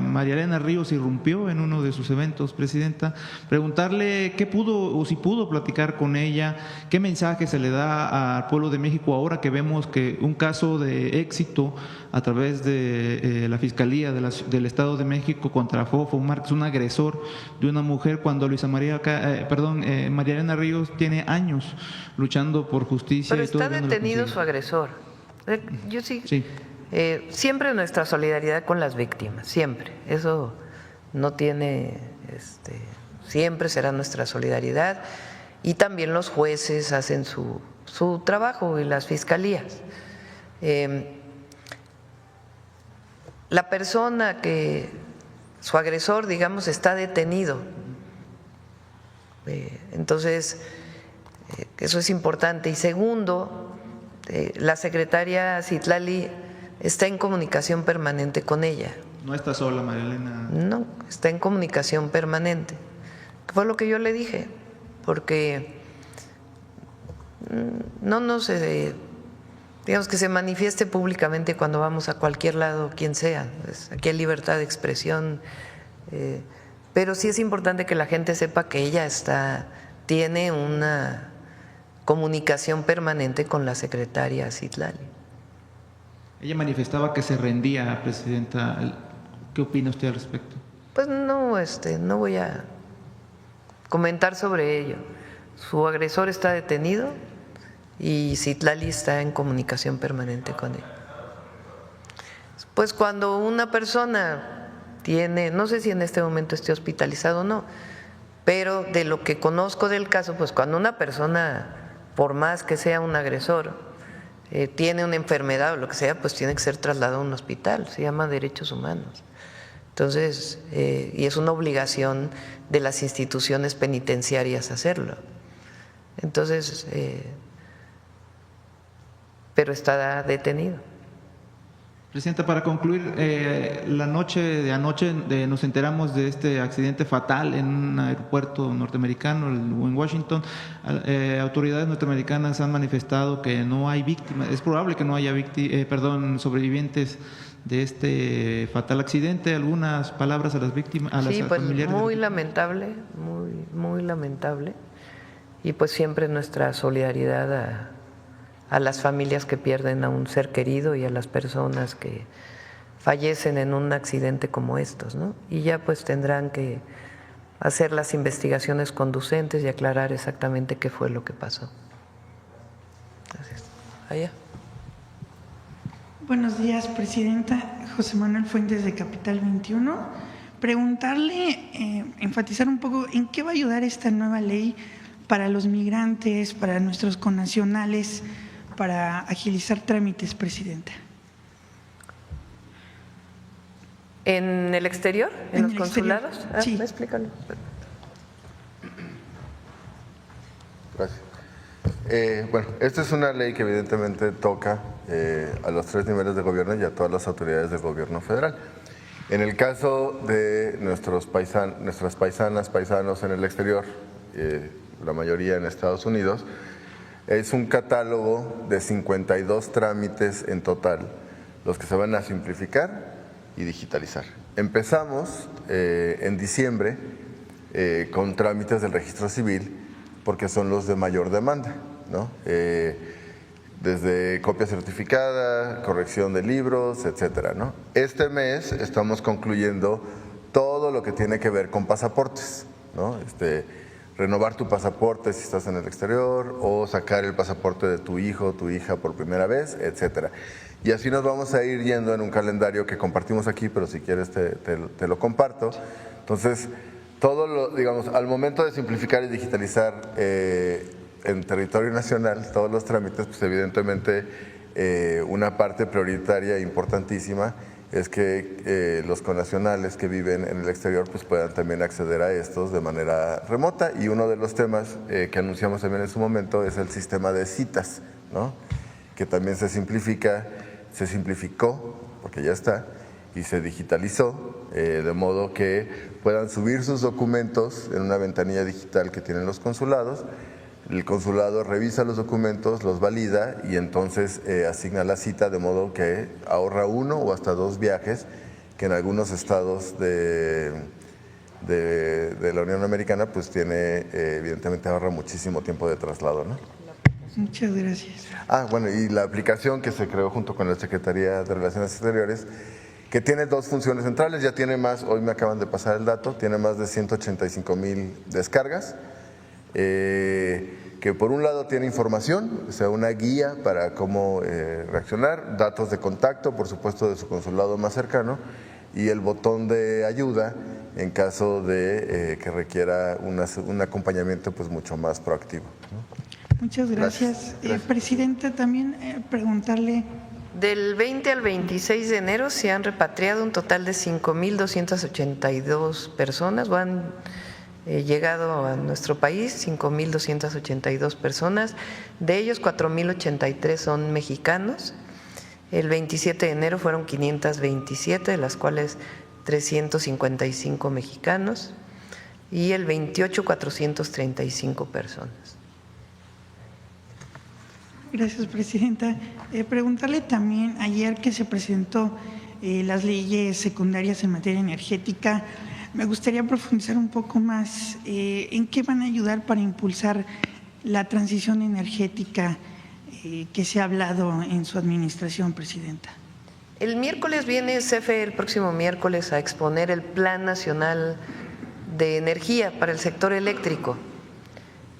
María Elena Ríos irrumpió en uno de sus eventos, Presidenta. Preguntarle qué pudo o si pudo platicar con ella, qué mensaje se le da al pueblo de México ahora que vemos que un caso de éxito a través de la Fiscalía del Estado de México contra Fofo Márquez, un agresor de una mujer, cuando María Elena Ríos tiene años luchando por justicia. Pero está detenido su agresor. Yo sí. Siempre nuestra solidaridad con las víctimas, siempre. Eso no tiene, siempre será nuestra solidaridad. Y también los jueces hacen su trabajo y las fiscalías. La persona su agresor, digamos, está detenido. Entonces, eso es importante. Y segundo, la secretaria Citlali está en comunicación permanente con ella. ¿No está sola, María Elena? No, está en comunicación permanente. Fue lo que yo le dije, porque no se, digamos, que se manifieste públicamente cuando vamos a cualquier lado, quien sea. Aquí hay libertad de expresión, pero sí es importante que la gente sepa que ella tiene una comunicación permanente con la secretaria Citlali. Ella manifestaba que se rendía, Presidenta. ¿Qué opina usted al respecto? Pues no voy a comentar sobre ello. Su agresor está detenido y Citlali está en comunicación permanente con él. Pues cuando una persona no sé si en este momento esté hospitalizado o no, pero de lo que conozco del caso, pues cuando una persona, por más que sea un agresor, tiene una enfermedad o lo que sea, pues tiene que ser trasladado a un hospital, se llama derechos humanos. Entonces, y es una obligación de las instituciones penitenciarias hacerlo. Entonces, pero está detenido. Presidenta, para concluir, la noche de anoche nos enteramos de este accidente fatal en un aeropuerto norteamericano en Washington. Autoridades norteamericanas han manifestado que no hay víctimas, es probable que no haya sobrevivientes de este fatal accidente. ¿Algunas palabras a las víctimas, a las familiares? Muy lamentable, muy lamentable. Y pues siempre nuestra solidaridad a las familias que pierden a un ser querido y a las personas que fallecen en un accidente como estos, ¿no? Y ya pues tendrán que hacer las investigaciones conducentes y aclarar exactamente qué fue lo que pasó. Gracias. Allá. Buenos días, Presidenta. José Manuel Fuentes, de Capital 21. Preguntarle, enfatizar un poco en qué va a ayudar esta nueva ley para los migrantes, para nuestros connacionales, para agilizar trámites, Presidenta. ¿En el exterior? ¿En los consulados? Sí. Explícalo. Gracias. Bueno, esta es una ley que evidentemente toca a los 3 niveles de gobierno y a todas las autoridades del gobierno federal. En el caso de nuestras paisanas, paisanos en el exterior, la mayoría en Estados Unidos, es un catálogo de 52 trámites en total, los que se van a simplificar y digitalizar. Empezamos en diciembre con trámites del registro civil, porque son los de mayor demanda, ¿no? Desde copia certificada, corrección de libros, etcétera, ¿no? Este mes estamos concluyendo todo lo que tiene que ver con pasaportes, ¿no? Renovar tu pasaporte si estás en el exterior o sacar el pasaporte de tu hijo o tu hija por primera vez, etcétera. Y así nos vamos a ir yendo en un calendario que compartimos aquí, pero si quieres te lo comparto. Entonces, digamos, al momento de simplificar y digitalizar en territorio nacional todos los trámites, pues evidentemente una parte prioritaria e importantísima es que los connacionales que viven en el exterior pues puedan también acceder a estos de manera remota, y uno de los temas que anunciamos también en su momento es el sistema de citas, ¿no? Que también se simplificó, porque ya está, y se digitalizó, de modo que puedan subir sus documentos en una ventanilla digital que tienen los consulados. El consulado revisa los documentos, los valida y entonces asigna la cita, de modo que ahorra 1 o hasta 2 viajes, que en algunos estados de la Unión Americana pues tiene, evidentemente ahorra muchísimo tiempo de traslado, ¿no? Muchas gracias. Bueno, y la aplicación que se creó junto con la Secretaría de Relaciones Exteriores, que tiene 2 funciones centrales, ya tiene más, hoy me acaban de pasar el dato, tiene más de 185,000 descargas, que por un lado tiene información, o sea, una guía para cómo reaccionar, datos de contacto, por supuesto, de su consulado más cercano, y el botón de ayuda en caso de que requiera un acompañamiento pues mucho más proactivo, ¿no? Muchas gracias. Presidenta, también preguntarle… Del 20 al 26 de enero se han repatriado un total de 5.282 personas, o han llegado a nuestro país 5.282 personas, de ellos 4.083 son mexicanos. El 27 de enero fueron 527, de las cuales 355 mexicanos, y el 28 435 personas. Gracias, presidenta. Preguntarle también, ayer que se presentó las leyes secundarias en materia energética, me gustaría profundizar un poco más en qué van a ayudar para impulsar la transición energética que se ha hablado en su administración, presidenta. El miércoles viene CFE, el próximo miércoles, a exponer el Plan Nacional de Energía para el sector eléctrico.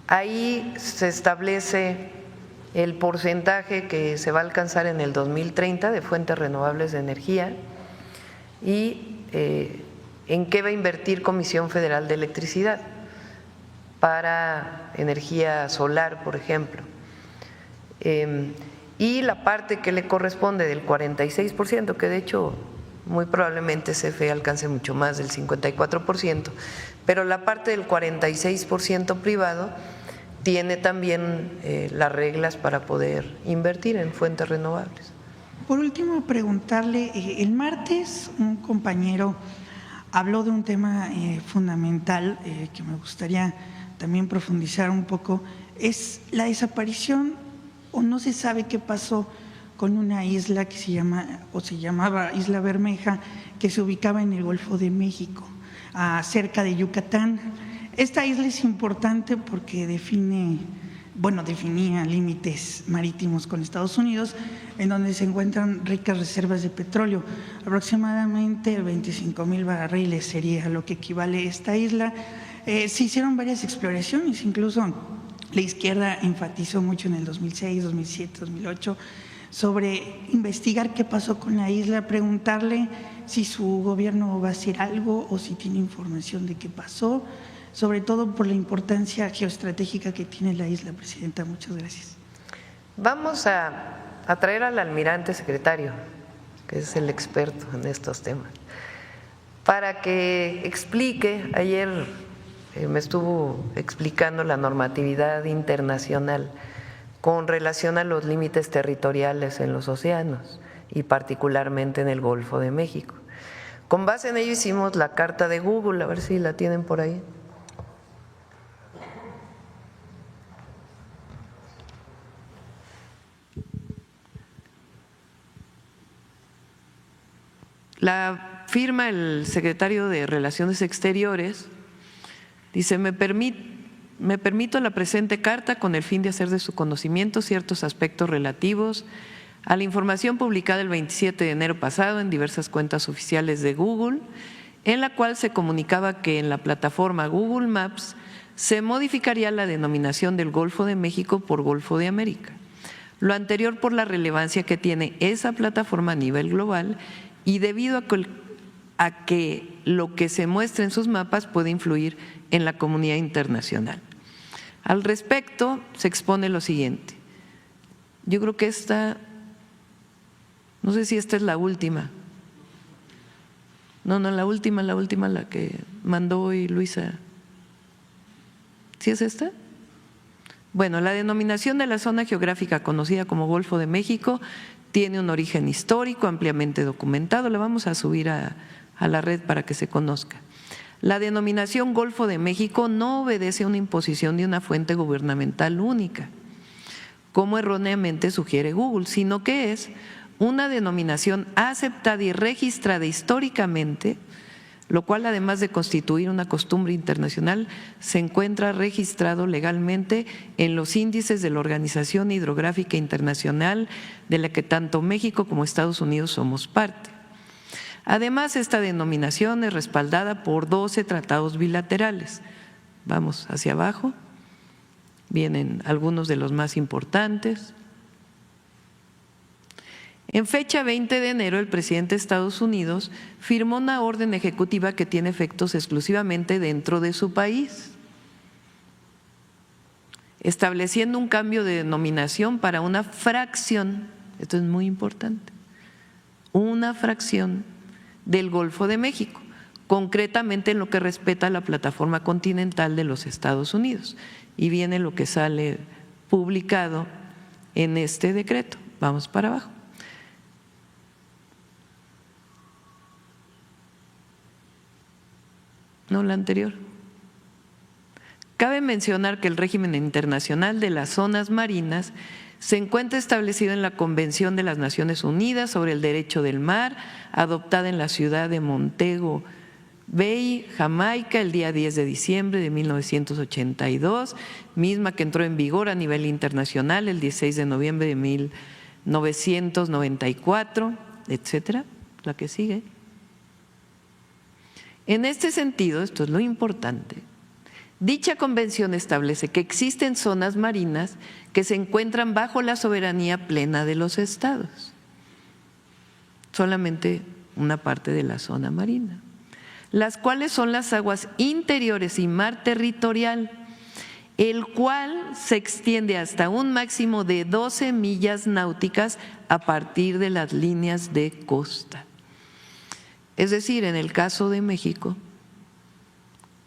Ahí se establece el porcentaje que se va a alcanzar en el 2030 de fuentes renovables de energía y en qué va a invertir Comisión Federal de Electricidad para energía solar, por ejemplo. Y la parte que le corresponde del 46%, que de hecho muy probablemente CFE alcance mucho más del 54%, pero la parte del 46% privado tiene también las reglas para poder invertir en fuentes renovables. Por último, preguntarle, el martes un compañero habló de un tema fundamental que me gustaría también profundizar un poco, es la desaparición o no se sabe qué pasó con una isla que se llama o se llamaba Isla Bermeja, que se ubicaba en el Golfo de México, cerca de Yucatán. Esta isla es importante porque definía límites marítimos con Estados Unidos, en donde se encuentran ricas reservas de petróleo. Aproximadamente 25,000 barriles sería lo que equivale a esta isla. Se hicieron varias exploraciones, incluso la izquierda enfatizó mucho en el 2006, 2007, 2008 sobre investigar qué pasó con la isla, preguntarle si su gobierno va a hacer algo o si tiene información de qué pasó, sobre todo por la importancia geoestratégica que tiene la isla, presidenta. Muchas gracias. Vamos a traer al almirante secretario, que es el experto en estos temas, para que explique. Ayer me estuvo explicando la normatividad internacional con relación a los límites territoriales en los océanos y particularmente en el Golfo de México. Con base en ello hicimos la carta de Google, a ver si la tienen por ahí. La firma el secretario de Relaciones Exteriores, dice: me permito la presente carta con el fin de hacer de su conocimiento ciertos aspectos relativos a la información publicada el 27 de enero pasado en diversas cuentas oficiales de Google, en la cual se comunicaba que en la plataforma Google Maps se modificaría la denominación del Golfo de México por Golfo de América. Lo anterior por la relevancia que tiene esa plataforma a nivel global y debido a que lo que se muestra en sus mapas puede influir en la comunidad internacional. Al respecto, se expone lo siguiente. Yo creo que esta, no sé si esta es la última. No, la última, la que mandó hoy Luisa. ¿Sí es esta? Bueno, la denominación de la zona geográfica conocida como Golfo de México tiene un origen histórico ampliamente documentado, la vamos a subir a la red para que se conozca. La denominación Golfo de México no obedece a una imposición de una fuente gubernamental única, como erróneamente sugiere Google, sino que es una denominación aceptada y registrada históricamente, lo cual además de constituir una costumbre internacional, se encuentra registrado legalmente en los índices de la Organización Hidrográfica Internacional, de la que tanto México como Estados Unidos somos parte. Además, esta denominación es respaldada por 12 tratados bilaterales. Vamos hacia abajo, vienen algunos de los más importantes. En fecha 20 de enero, el presidente de Estados Unidos firmó una orden ejecutiva que tiene efectos exclusivamente dentro de su país, estableciendo un cambio de denominación para una fracción, esto es muy importante, una fracción del Golfo de México, concretamente en lo que respecta a la plataforma continental de los Estados Unidos. Y viene lo que sale publicado en este decreto. Vamos para abajo. No, la anterior. Cabe mencionar que el régimen internacional de las zonas marinas se encuentra establecido en la Convención de las Naciones Unidas sobre el Derecho del Mar, adoptada en la ciudad de Montego Bay, Jamaica, el día 10 de diciembre de 1982, misma que entró en vigor a nivel internacional el 16 de noviembre de 1994, etcétera, la que sigue. En este sentido, esto es lo importante, dicha convención establece que existen zonas marinas que se encuentran bajo la soberanía plena de los estados, solamente una parte de la zona marina, las cuales son las aguas interiores y mar territorial, el cual se extiende hasta un máximo de 12 millas náuticas a partir de las líneas de costa. Es decir, en el caso de México,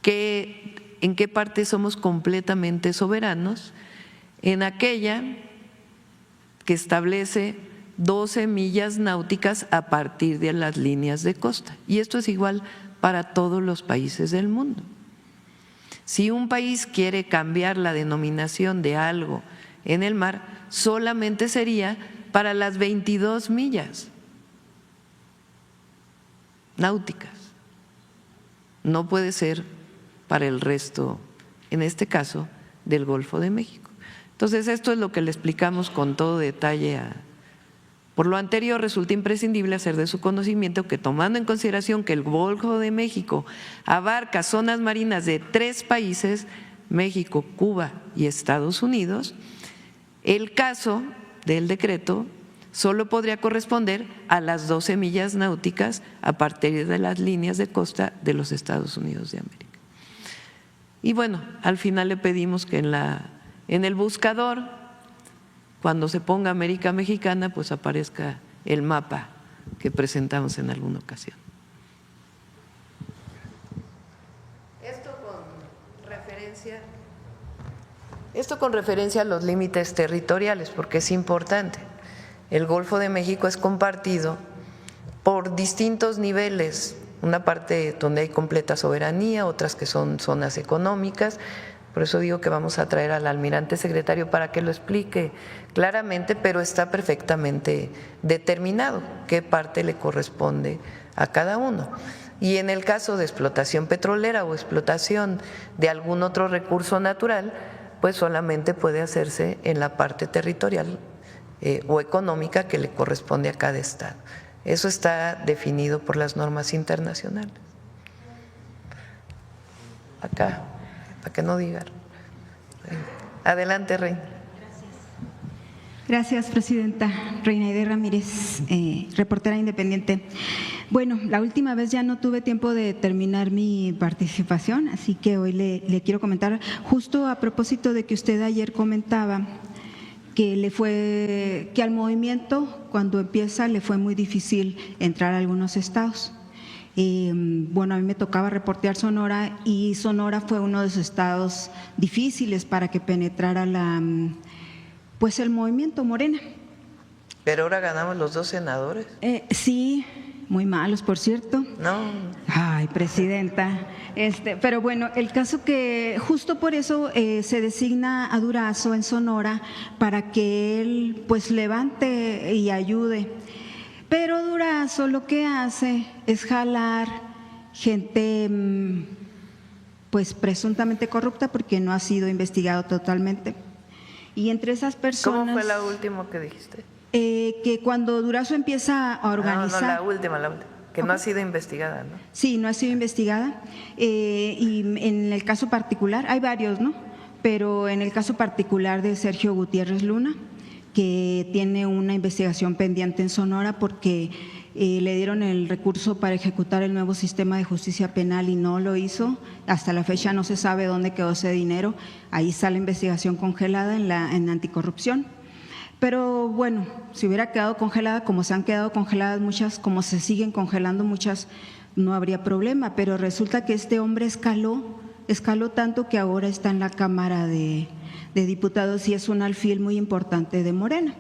¿en qué parte somos completamente soberanos? En aquella que establece 12 millas náuticas a partir de las líneas de costa. Y esto es igual para todos los países del mundo. Si un país quiere cambiar la denominación de algo en el mar, solamente sería para las 22 millas náuticas. No puede ser para el resto, en este caso, del Golfo de México. Entonces, esto es lo que le explicamos con todo detalle. Por lo anterior, resulta imprescindible hacer de su conocimiento que, tomando en consideración que el Golfo de México abarca zonas marinas de 3 países, México, Cuba y Estados Unidos, el caso del decreto solo podría corresponder a las 12 millas náuticas a partir de las líneas de costa de los Estados Unidos de América. Y bueno, al final le pedimos que en el buscador, cuando se ponga América Mexicana, pues aparezca el mapa que presentamos en alguna ocasión. Esto con referencia a los límites territoriales, porque es importante. El Golfo de México es compartido por distintos niveles, una parte donde hay completa soberanía, otras que son zonas económicas. Por eso digo que vamos a traer al almirante secretario para que lo explique claramente, pero está perfectamente determinado qué parte le corresponde a cada uno. Y en el caso de explotación petrolera o explotación de algún otro recurso natural, pues solamente puede hacerse en la parte territorial o económica que le corresponde a cada estado. Eso está definido por las normas internacionales. Acá, para que no digan. Adelante, Reina. Gracias, presidenta. Reina Aide Ramírez, reportera independiente. Bueno, la última vez ya no tuve tiempo de terminar mi participación, así que hoy le quiero comentar, justo a propósito de que usted ayer comentaba que al movimiento, cuando empieza, le fue muy difícil entrar a algunos estados. Bueno, a mí me tocaba reportear Sonora y Sonora fue uno de los estados difíciles para que penetrara el movimiento Morena. Pero ahora ganamos los 2 senadores. Sí, muy malos, por cierto. No. Ay, presidenta. Pero bueno, el caso que justo por eso se designa a Durazo en Sonora para que él pues levante y ayude. Pero Durazo lo que hace es jalar gente pues presuntamente corrupta porque no ha sido investigado totalmente. Y entre esas personas… ¿Cómo fue la última que dijiste? Que cuando Durazo empieza a organizar… No, la última, que no ha sido investigada, ¿no? Sí, no ha sido investigada. Y en el caso particular, hay varios, ¿no? Pero en el caso particular de Sergio Gutiérrez Luna, que tiene una investigación pendiente en Sonora porque le dieron el recurso para ejecutar el nuevo sistema de justicia penal y no lo hizo. Hasta la fecha no se sabe dónde quedó ese dinero. Ahí está la investigación congelada en anticorrupción. Pero bueno, si hubiera quedado congelada, como se han quedado congeladas muchas, como se siguen congelando muchas, no habría problema. Pero resulta que este hombre escaló tanto que ahora está en la Cámara de Diputados y es un alfil muy importante de Morena.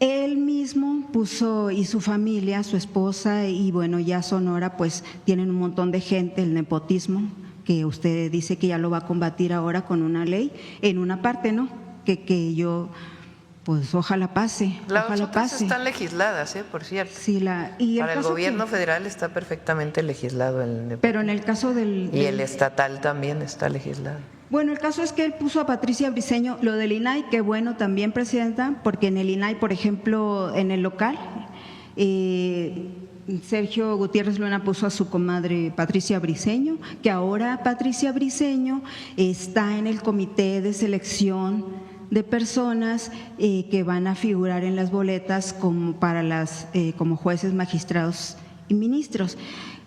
Él mismo puso, y su familia, su esposa, y bueno, ya Sonora, pues tienen un montón de gente, el nepotismo, que usted dice que ya lo va a combatir ahora con una ley, en una parte, ¿no? Que yo… Pues ojalá pase, Las ojalá pase. están legisladas, por cierto. Sí, para el gobierno federal está perfectamente legislado el nepotismo. Pero en el caso del… Y el estatal también está legislado. Bueno, el caso es que él puso a Patricia Briceño, lo del INAI, qué bueno también, presidenta, porque en el INAI, por ejemplo, en el local, Sergio Gutiérrez Luna puso a su comadre Patricia Briceño, que ahora Patricia Briceño está en el comité de selección de personas que van a figurar en las boletas como como jueces, magistrados y ministros.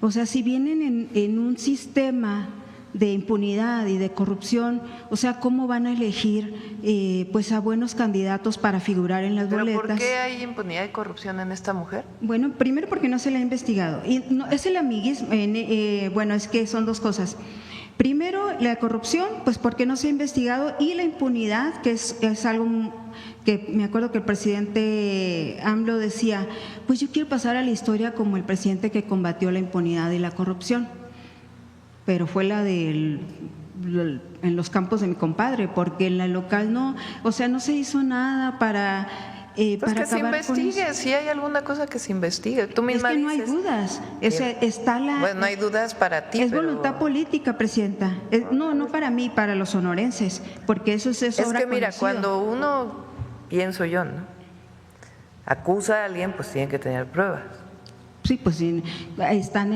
O sea, si vienen en un sistema de impunidad y de corrupción, o sea, ¿cómo van a elegir pues a buenos candidatos para figurar en las boletas? ¿Pero por qué hay impunidad y corrupción en esta mujer? Bueno, primero porque no se le ha investigado. Y no, es el amiguismo, bueno, es que son dos cosas. Primero, la corrupción, pues porque no se ha investigado, y la impunidad, que es algo que me acuerdo que el presidente AMLO decía, pues yo quiero pasar a la historia como el presidente que combatió la impunidad y la corrupción, pero fue la en los campos de mi compadre, porque en la local no, o sea, no se hizo nada para… Pues para que se investigue, si hay alguna cosa que se investigue. Tú misma es que no hay dices, dudas, está la… Bueno, no hay dudas para ti, es pero… voluntad política, presidenta. No para mí, para los sonorenses, porque eso es que mira, conocido. cuando uno, pienso yo, ¿no?, acusa a alguien, pues tiene que tener pruebas. Sí, pues están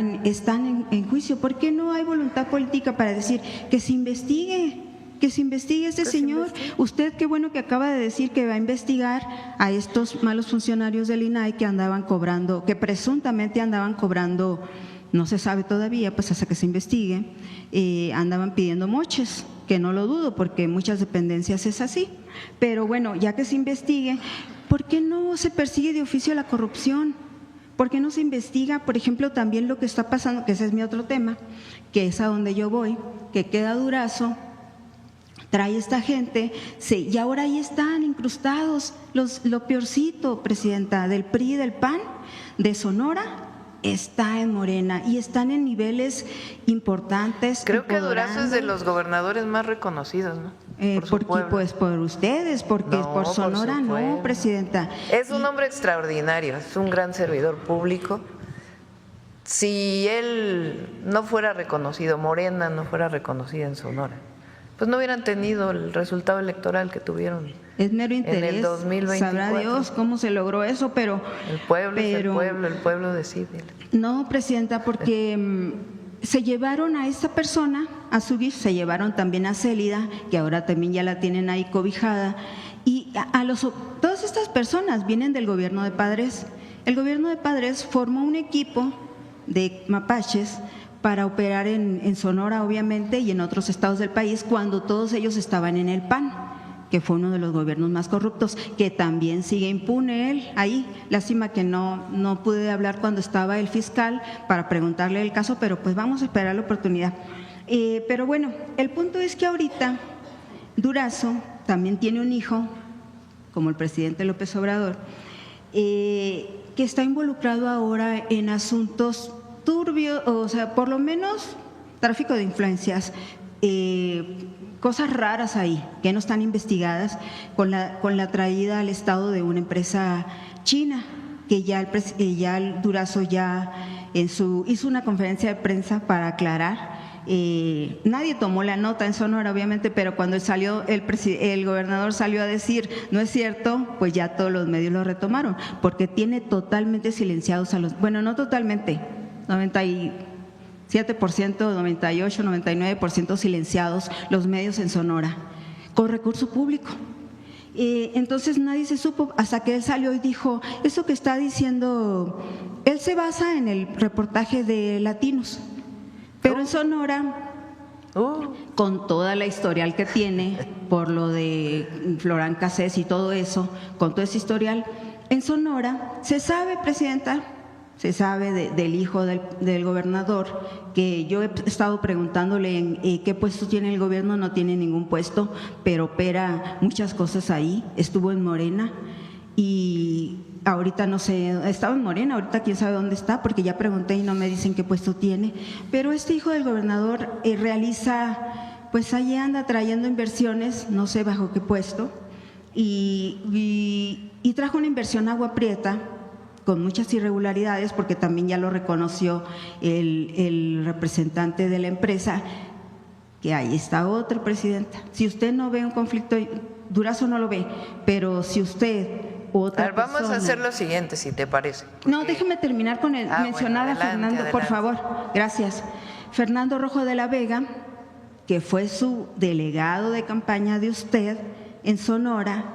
en juicio. ¿Por qué no hay voluntad política para decir que se investigue? Que se investigue este señor. Usted, qué bueno que acaba de decir que va a investigar a estos malos funcionarios del INAI que andaban cobrando, que presuntamente andaban cobrando, no se sabe todavía, pues hasta que se investigue, andaban pidiendo moches, que no lo dudo porque en muchas dependencias es así. Pero bueno, ya que se investigue, ¿por qué no se persigue de oficio la corrupción? ¿Por qué no se investiga, por ejemplo, también lo que está pasando, que ese es mi otro tema, que es a donde yo voy, que queda Durazo, trae esta gente, y ahora ahí están incrustados lo peorcito, presidenta, del PRI y del PAN, de Sonora, está en Morena y están en niveles importantes. Creo que Durazo es de los gobernadores más reconocidos, ¿no? Pues por ustedes, porque no, por Sonora no, presidenta. Es un hombre extraordinario, es un gran servidor público. Si él no fuera reconocido, Morena no fuera reconocida en Sonora, pues no hubieran tenido el resultado electoral que tuvieron. Es mero interés, en el 2024. Sabrá Dios cómo se logró eso, pero… El pueblo decide. No, presidenta, porque se llevaron a esta persona, a Zúñiga, se llevaron también a Célida, que ahora también ya la tienen ahí cobijada, y todas estas personas vienen del gobierno de Padres. El gobierno de Padres formó un equipo de mapaches para operar en Sonora, obviamente, y en otros estados del país, cuando todos ellos estaban en el PAN, que fue uno de los gobiernos más corruptos, que también sigue impune él ahí. Lástima que no pude hablar cuando estaba el fiscal para preguntarle el caso, pero pues vamos a esperar la oportunidad. Pero bueno, el punto es que ahorita Durazo también tiene un hijo, como el presidente López Obrador, que está involucrado ahora en asuntos turbios, o sea, por lo menos tráfico de influencias, cosas raras ahí que no están investigadas con la traída al Estado de una empresa china, que ya el Durazo ya hizo una conferencia de prensa para aclarar. Nadie tomó la nota en Sonora, obviamente, pero cuando salió el gobernador salió a decir no es cierto, pues ya todos los medios lo retomaron, porque tiene totalmente silenciados a los, bueno, no totalmente, 97%, 98%, 99% silenciados los medios en Sonora, con recurso público. Entonces nadie se supo hasta que él salió y dijo, eso que está diciendo, él se basa en el reportaje de Latinos, pero en Sonora, con toda la historial que tiene, por lo de Florán Cassés y todo eso, con todo ese historial, en Sonora se sabe, Presidenta, se sabe del hijo del gobernador, que yo he estado preguntándole en qué puesto tiene el gobierno, no tiene ningún puesto, pero opera muchas cosas ahí, estuvo en Morena y ahorita no sé, estaba en Morena, ahorita quién sabe dónde está, porque ya pregunté y no me dicen qué puesto tiene, pero este hijo del gobernador realiza, pues ahí anda trayendo inversiones, no sé bajo qué puesto, y trajo una inversión a Agua Prieta, con muchas irregularidades, porque también ya lo reconoció el representante de la empresa, que ahí está otro, Presidenta. Si usted no ve un conflicto, Durazo no lo ve, pero si usted o otra vamos persona… a hacer lo siguiente, si te parece. No, déjeme terminar con el mencionar a Fernando, adelante. por favor. Gracias. Fernando Rojo de la Vega, que fue su delegado de campaña de usted en Sonora,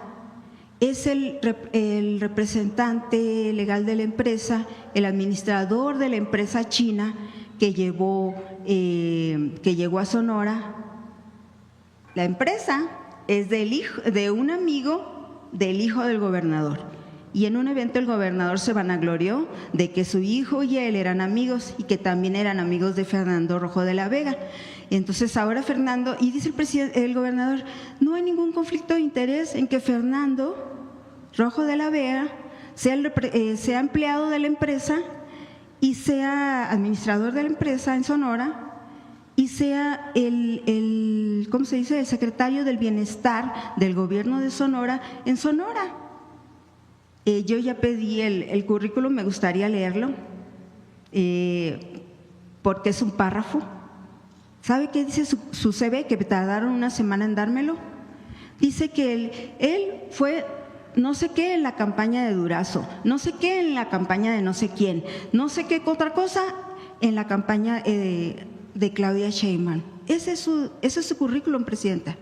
es el representante legal de la empresa, el administrador de la empresa china que llegó a Sonora. La empresa es de un amigo del hijo del gobernador. Y en un evento el gobernador se vanaglorió de que su hijo y él eran amigos y que también eran amigos de Fernando Rojo de la Vega. Entonces ahora Fernando, y dice el gobernador, no hay ningún conflicto de interés en que Fernando Rojo de la Vega sea empleado de la empresa y sea administrador de la empresa en Sonora y sea ¿cómo se dice?, el secretario del bienestar del gobierno de Sonora en Sonora. Yo ya pedí el currículum, me gustaría leerlo, porque es un párrafo. ¿Sabe qué dice su CV? Que tardaron una semana en dármelo. Dice que él fue no sé qué en la campaña de Durazo, no sé qué en la campaña de no sé quién, no sé qué otra cosa en la campaña de Claudia Sheinbaum. Ese es su currículum, Presidenta.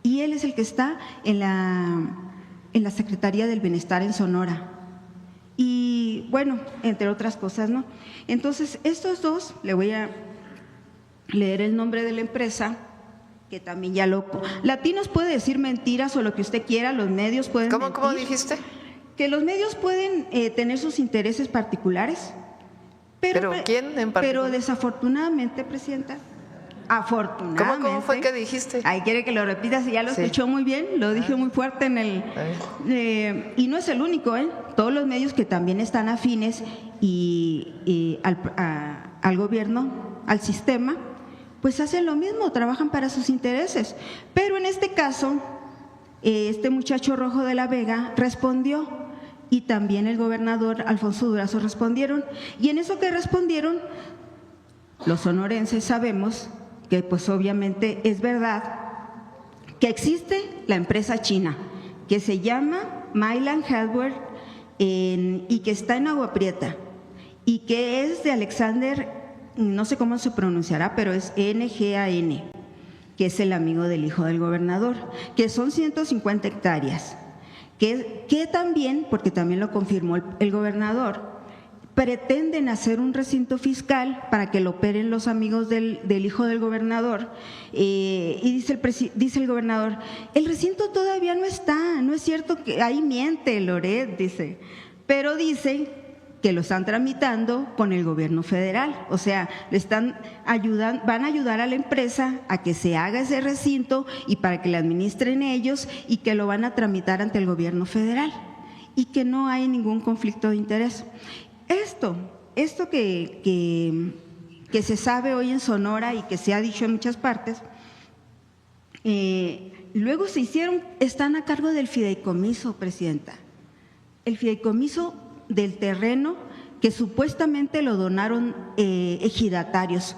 Y él es el que está en la Secretaría del Bienestar en Sonora. Y bueno, entre otras cosas, ¿no? Entonces, estos dos, le voy a leer el nombre de la empresa, que también ya Latinos puede decir mentiras o lo que usted quiera, los medios pueden mentir. ¿Cómo dijiste? Que los medios pueden tener sus intereses particulares. ¿Pero quién en particular? Pero desafortunadamente, Presidenta, afortunadamente… ¿Cómo fue que dijiste? Ahí quiere que lo repita, si ya lo escuchó muy bien, lo dije muy fuerte en el… y no es el único, todos los medios que también están afines al gobierno, al sistema, pues hacen lo mismo, trabajan para sus intereses. Pero en este caso, este muchacho Rojo de la Vega respondió y también el gobernador Alfonso Durazo respondieron. Y en eso que respondieron, los sonorenses sabemos que pues obviamente es verdad que existe la empresa china que se llama Mylan Hardware y que está en Agua Prieta y que es de Alexander, no sé cómo se pronunciará, pero es NGAN, que es el amigo del hijo del gobernador, que son 150 hectáreas, que también, porque también lo confirmó el gobernador, pretenden hacer un recinto fiscal para que lo operen los amigos del hijo del gobernador. Y dice el gobernador, el recinto todavía no está, no es cierto, que ahí miente Loret, dice, pero dice que lo están tramitando con el gobierno federal, o sea, van a ayudar a la empresa a que se haga ese recinto y para que lo administren ellos y que lo van a tramitar ante el gobierno federal. y que no hay ningún conflicto de interés. Esto que se sabe hoy en Sonora y que se ha dicho en muchas partes, luego están a cargo del fideicomiso, Presidenta. El fideicomiso del terreno que supuestamente lo donaron ejidatarios.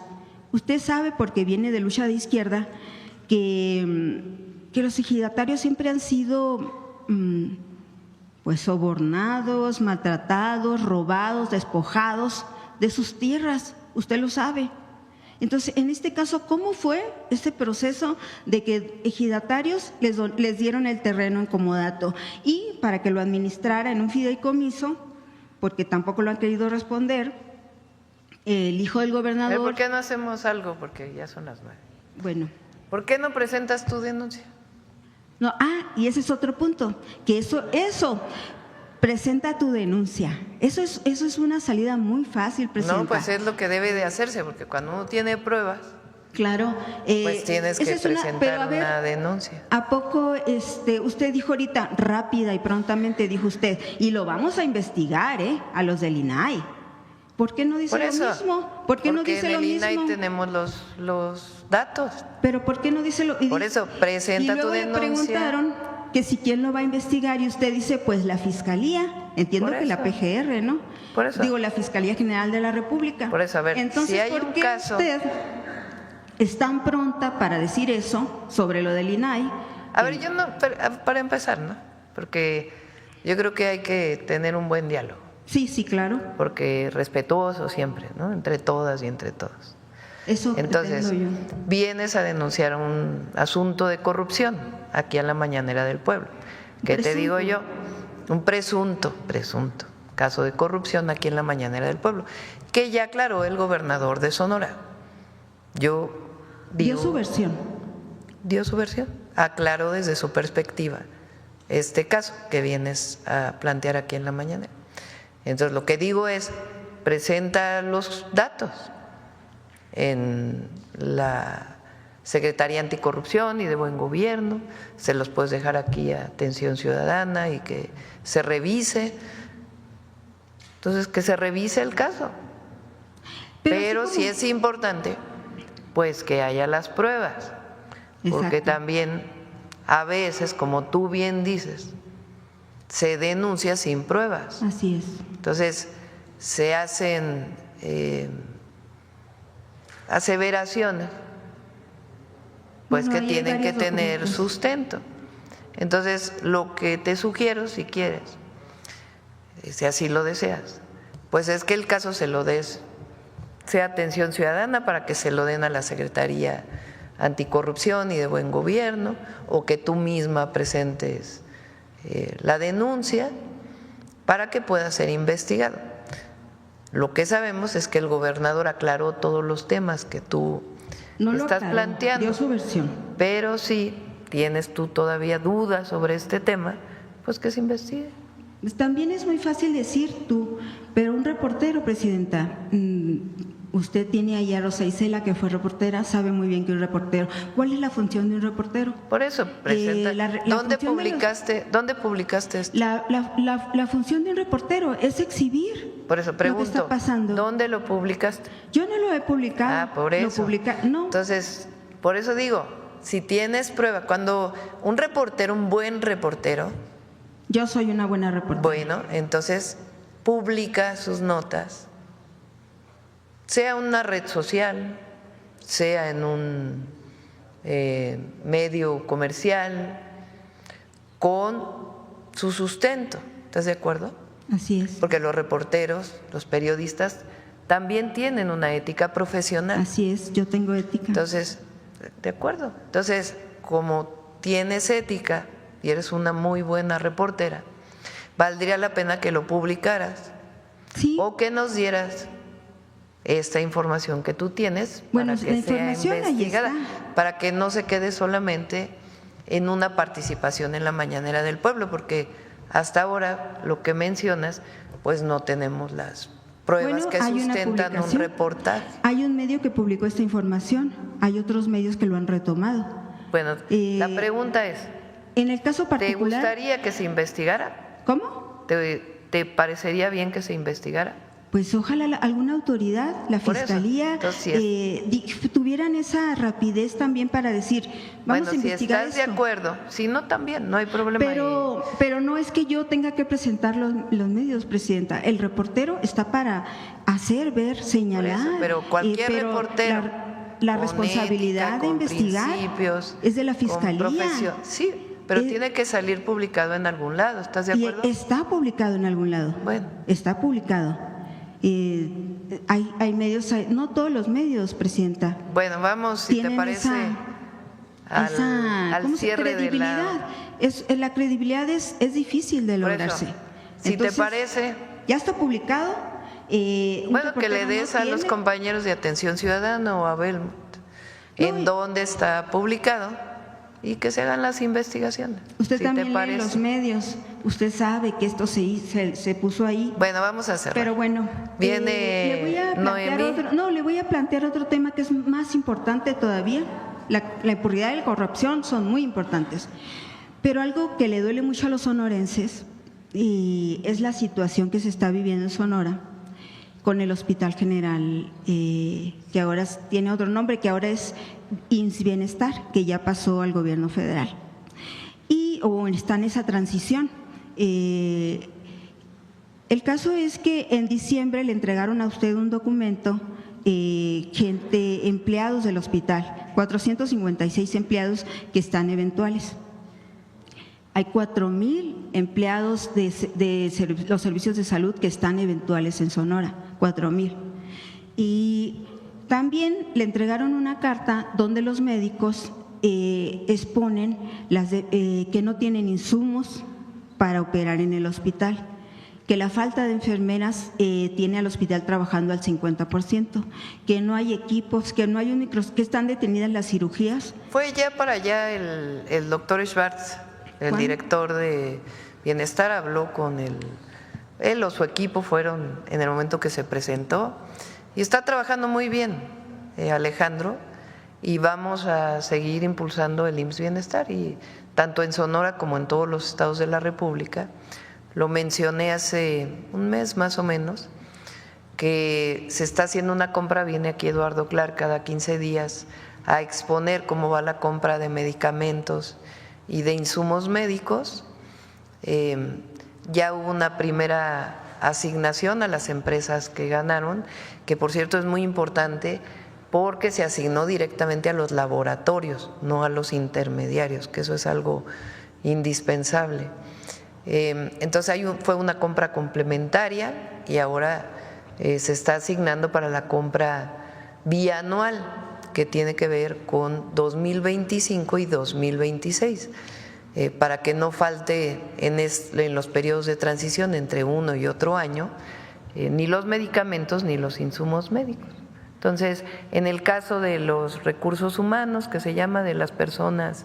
Usted sabe, porque viene de lucha de izquierda, que los ejidatarios siempre han sido pues sobornados, maltratados, robados, despojados de sus tierras. Usted lo sabe. Entonces, en este caso, ¿cómo fue este proceso de que ejidatarios les dieron el terreno en comodato y para que lo administrara en un fideicomiso, porque tampoco lo han querido responder, el hijo del gobernador… ¿Por qué no hacemos algo? Porque ya son las 9. Bueno. ¿Por qué no presentas tu denuncia? No, y ese es otro punto, que eso, presenta tu denuncia. Eso es una salida muy fácil, Presidenta. No, pues es lo que debe de hacerse, porque cuando uno tiene pruebas, claro, pues tienes que presentar una denuncia. ¿A poco usted dijo ahorita, rápida y prontamente dijo usted, y lo vamos a investigar, a los del INAI? ¿Por qué no dice lo mismo? ¿Por qué no dice lo mismo? Porque en el INAI tenemos los datos. Pero ¿por qué no dice lo mismo? Por eso, presenta tu denuncia. Y luego le preguntaron que si quién lo va a investigar y usted dice, pues la Fiscalía. Entiendo que la PGR, ¿no? Por eso. Digo, la Fiscalía General de la República. Por eso, a ver, entonces, si hay ¿por un qué caso… usted es tan pronta para decir eso sobre lo del INAI? A ver, yo no, para empezar, ¿no? Porque yo creo que hay que tener un buen diálogo. Sí, claro. Porque respetuoso siempre, ¿no? Entre todas y entre todos. Eso entonces, yo. Vienes a denunciar un asunto de corrupción aquí a la Mañanera del Pueblo. ¿Qué te digo yo? Un presunto caso de corrupción aquí en la Mañanera del Pueblo, que ya aclaró el gobernador de Sonora. Dio su versión. Dio su versión. Aclaró desde su perspectiva este caso que vienes a plantear aquí en la Mañanera. Entonces, lo que digo es, presenta los datos en la Secretaría Anticorrupción y de Buen Gobierno, se los puedes dejar aquí a Atención Ciudadana y que se revise. Entonces, que se revise el caso. Pero sí es importante, pues, que haya las pruebas, porque también a veces, como tú bien dices, se denuncia sin pruebas. Así es. Entonces, se hacen aseveraciones, pues que tienen que tener sustento. Entonces, lo que te sugiero, si quieres, si así lo deseas, pues es que el caso se lo des, sea Atención Ciudadana, para que se lo den a la Secretaría Anticorrupción y de Buen Gobierno, o que tú misma presentes la denuncia para que pueda ser investigado. Lo que sabemos es que el gobernador aclaró todos los temas que tú estás planteando. Dio su versión. Pero si tienes tú todavía dudas sobre este tema, pues que se investigue. También es muy fácil decir tú, pero un reportero, Presidenta, usted tiene ahí a Rosa Isela, que fue reportera, sabe muy bien que un reportero. ¿Cuál es la función de un reportero? Por eso, presenta. ¿Dónde publicaste esto? La función de un reportero es exhibir. Por eso pregunto, lo que está pasando. ¿Dónde lo publicaste? Yo no lo he publicado. Por eso. No. Entonces, por eso digo, si tienes prueba, cuando un reportero, un buen reportero… Yo soy una buena reportera. Bueno, entonces publica sus notas, sea en una red social, sea en un medio comercial, con su sustento. ¿Estás de acuerdo? Así es. Porque los reporteros, los periodistas, también tienen una ética profesional. Así es, yo tengo ética. Entonces, de acuerdo. Entonces, como tienes ética y eres una muy buena reportera, valdría la pena que lo publicaras. Sí. O que nos dieras esta información que tú tienes, bueno, para que sea investigada, para que no se quede solamente en una participación en la Mañanera del Pueblo, porque hasta ahora lo que mencionas, pues no tenemos las pruebas que sustentan un reportaje. Hay un medio que publicó esta información, hay otros medios que lo han retomado. Bueno, la pregunta es, en el caso particular, ¿te gustaría que se investigara? ¿Cómo? ¿Te parecería bien que se investigara? Pues ojalá alguna autoridad, la Por eso. Fiscalía, Entonces, tuvieran esa rapidez también para decir, vamos a investigar si estás de acuerdo, si no también, no hay problema. Pero no es que yo tenga que presentar los medios, Presidenta. El reportero está para hacer, ver, señalar. Por eso, pero cualquier reportero la con responsabilidad ética, de con investigar principios, es de la con Fiscalía. profesión. Sí, pero tiene que salir publicado en algún lado, ¿estás de acuerdo? Y está publicado en algún lado. Bueno. Está publicado. Hay medios, no todos los medios, Presidenta. Bueno, vamos, si te Tienen parece, al cierre de la… La credibilidad es difícil de Por eso, lograrse. si Entonces, te parece… Ya está publicado. Bueno, que le des a los compañeros de Atención Ciudadana o a Belmont en dónde está publicado y que se hagan las investigaciones. Usted si también te lee los medios, usted sabe que esto se puso ahí. Bueno, vamos a hacerlo. Pero bueno, viene le voy a plantear otro tema que es más importante todavía. La impunidad y la corrupción son muy importantes. Pero algo que le duele mucho a los sonorenses es la situación que se está viviendo en Sonora con el Hospital General, que ahora tiene otro nombre, que ahora es IMSS Bienestar, que ya pasó al gobierno federal. Está en esa transición. El caso es que en diciembre le entregaron a usted un documento, empleados del hospital, 456 empleados que están eventuales. Hay 4,000 empleados de los servicios de salud que están eventuales en Sonora, 4,000. Y también le entregaron una carta donde los médicos exponen que no tienen insumos para operar en el hospital, que la falta de enfermeras tiene al hospital trabajando al 50%, que no hay equipos, que no hay que están detenidas las cirugías. Fue ya para allá el doctor Schwartz, el director de Bienestar, habló con él o su equipo fueron en el momento que se presentó y está trabajando muy bien, Alejandro, y vamos a seguir impulsando el IMSS Bienestar, y tanto en Sonora como en todos los estados de la República. Lo mencioné hace un mes más o menos, que se está haciendo una compra, viene aquí Eduardo Clark cada 15 días a exponer cómo va la compra de medicamentos y de insumos médicos. Ya hubo una primera asignación a las empresas que ganaron, que por cierto es muy importante porque se asignó directamente a los laboratorios, no a los intermediarios, que eso es algo indispensable. Entonces fue una compra complementaria y ahora se está asignando para la compra bianual, que tiene que ver con 2025 y 2026, para que no falte en los periodos de transición entre uno y otro año ni los medicamentos ni los insumos médicos. Entonces, en el caso de los recursos humanos, que se llama de las personas,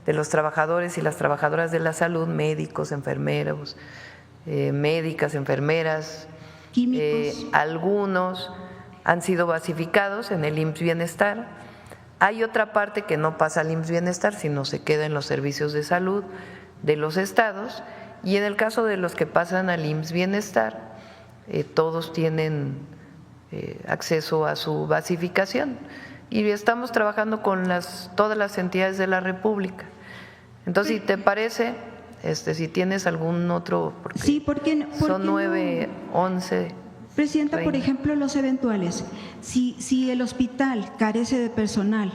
de los trabajadores y las trabajadoras de la salud, médicos, enfermeros, médicas, enfermeras, algunos han sido basificados en el IMSS Bienestar. Hay otra parte que no pasa al IMSS Bienestar, sino se queda en los servicios de salud de los estados, y en el caso de los que pasan al IMSS Bienestar, todos tienen acceso a su basificación, y estamos trabajando con todas las entidades de la República. Entonces, si te parece, si tienes algún otro, porque son 9, 11… Presidenta, por ejemplo, los eventuales. Si el hospital carece de personal,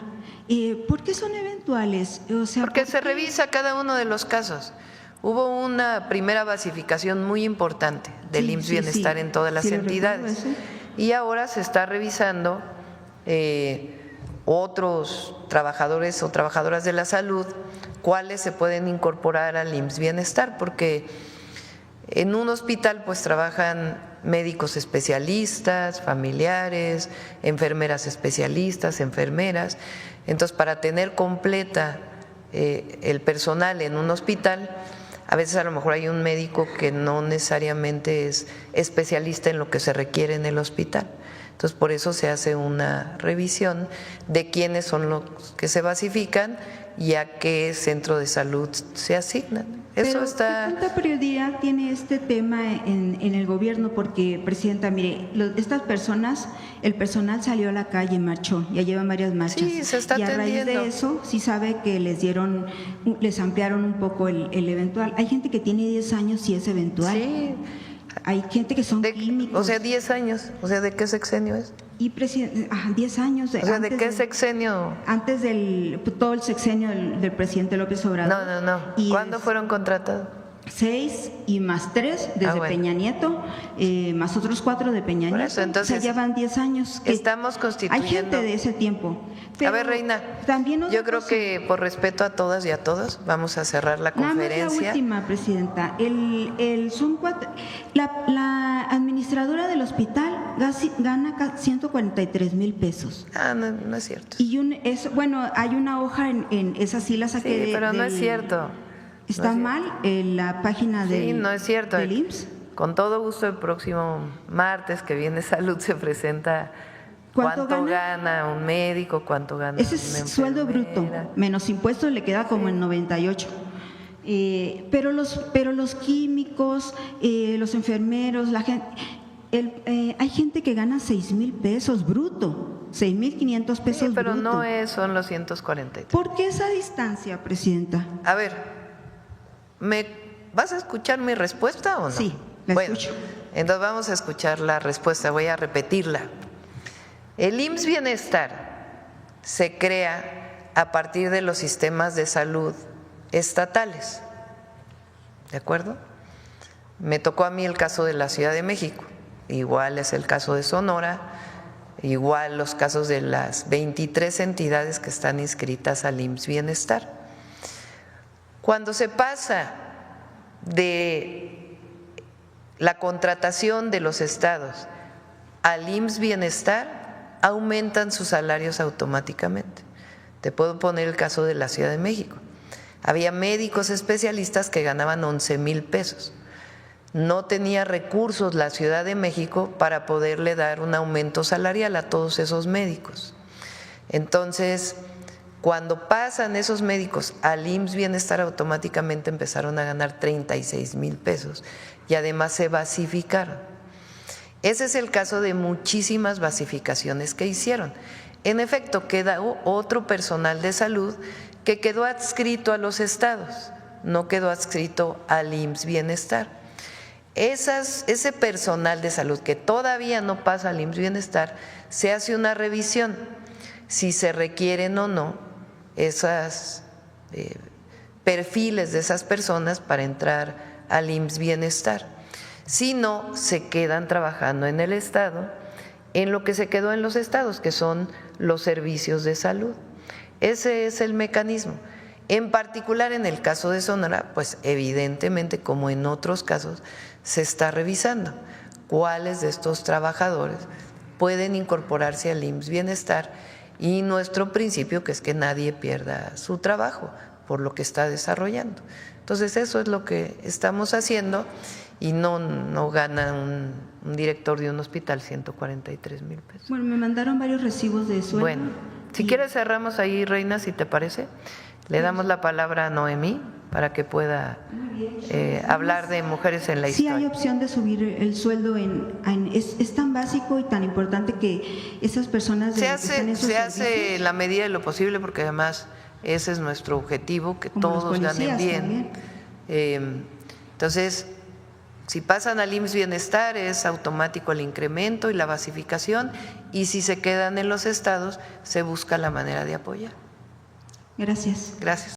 ¿por qué son eventuales? Porque se revisa cada uno de los casos. Hubo una primera basificación muy importante del IMSS Bienestar en todas las entidades, y ahora se está revisando otros trabajadores o trabajadoras de la salud, cuáles se pueden incorporar al IMSS Bienestar, porque en un hospital pues trabajan médicos especialistas, familiares, enfermeras especialistas, enfermeras. Entonces, para tener completa el personal en un hospital, a veces a lo mejor hay un médico que no necesariamente es especialista en lo que se requiere en el hospital. Entonces, por eso se hace una revisión de quiénes son los que se basifican y a qué centro de salud se asignan. Eso Pero, está… ¿qué tanta prioridad tiene este tema en el gobierno? Porque, Presidenta, mire, estas personas, el personal salió a la calle, marchó, ya llevan varias marchas. Sí, se está y a raíz atendiendo. de eso, sí sabe que les ampliaron un poco el eventual. Hay gente que tiene 10 años y es eventual. Sí. Hay gente que son químicos. O sea, 10 años. O sea, ¿de qué sexenio es? Y 10 años. O sea, ¿de qué sexenio? Antes todo el sexenio del presidente López Obrador. No. Y ¿Cuándo fueron contratados? 6 y más 3 desde bueno. Peña Nieto, más otros 4 de Peña Por Nieto. eso, entonces, o sea, ya van 10 años. Estamos constituyendo… Hay gente de ese tiempo. A Pero ver, Reina, también otra yo creo cosa. que por respeto a todas y a todos, vamos a cerrar la Nada más conferencia. la última, Presidenta. La administradora del hospital gana 143,000 pesos. No es cierto. Y hay una hoja esa sí la saqué Sí, pero no es cierto. ¿Está No es mal en la página Sí, no es cierto. del IMSS? Con todo gusto, el próximo martes que viene Salud se presenta cuánto gana un médico, cuánto gana Ese una es sueldo bruto, enfermera. menos impuestos le queda como en 98. Pero los químicos, los enfermeros, la gente, hay gente que gana 6,000 pesos bruto, 6,500 pesos Sí, pero bruto. no son los 143. ¿Por qué esa distancia, Presidenta? A ver, ¿vas a escuchar mi respuesta o no? Sí, la escucho. Entonces vamos a escuchar la respuesta, voy a repetirla. El IMSS Bienestar se crea a partir de los sistemas de salud estatales, ¿de acuerdo? Me tocó a mí el caso de la Ciudad de México, igual es el caso de Sonora, igual los casos de las 23 entidades que están inscritas al IMSS Bienestar. Cuando se pasa de la contratación de los estados al IMSS Bienestar, aumentan sus salarios automáticamente. Te puedo poner el caso de la Ciudad de México. Había médicos especialistas que ganaban 11,000 pesos. No tenía recursos la Ciudad de México para poderle dar un aumento salarial a todos esos médicos. Entonces, cuando pasan esos médicos al IMSS Bienestar, automáticamente empezaron a ganar 36,000 pesos y además se basificaron. Ese es el caso de muchísimas basificaciones que hicieron. En efecto, quedó otro personal de salud que quedó adscrito a los estados, no quedó adscrito al IMSS Bienestar. Ese personal de salud que todavía no pasa al IMSS Bienestar, se hace una revisión si se requieren o no esos perfiles de esas personas para entrar al IMSS Bienestar. Si no, se quedan trabajando en el Estado, en lo que se quedó en los estados, que son los servicios de salud. Ese es el mecanismo. En particular, en el caso de Sonora, pues evidentemente, como en otros casos, se está revisando cuáles de estos trabajadores pueden incorporarse al IMSS Bienestar, y nuestro principio, que es que nadie pierda su trabajo por lo que está desarrollando. Entonces, eso es lo que estamos haciendo, y no gana un director de un hospital 143,000 pesos. Bueno, me mandaron varios recibos de sueldo. Bueno, si quieres cerramos ahí, Reina, si te parece. Le damos la palabra a Noemí para que pueda hablar de mujeres en la historia. Sí hay opción de subir el sueldo, es tan básico y tan importante que esas personas Se hace en la medida de lo posible, porque además ese es nuestro objetivo, que como todos los ganen policías bien. Entonces, si pasan al IMSS Bienestar es automático el incremento y la basificación, y si se quedan en los estados se busca la manera de apoyar. Gracias. Gracias.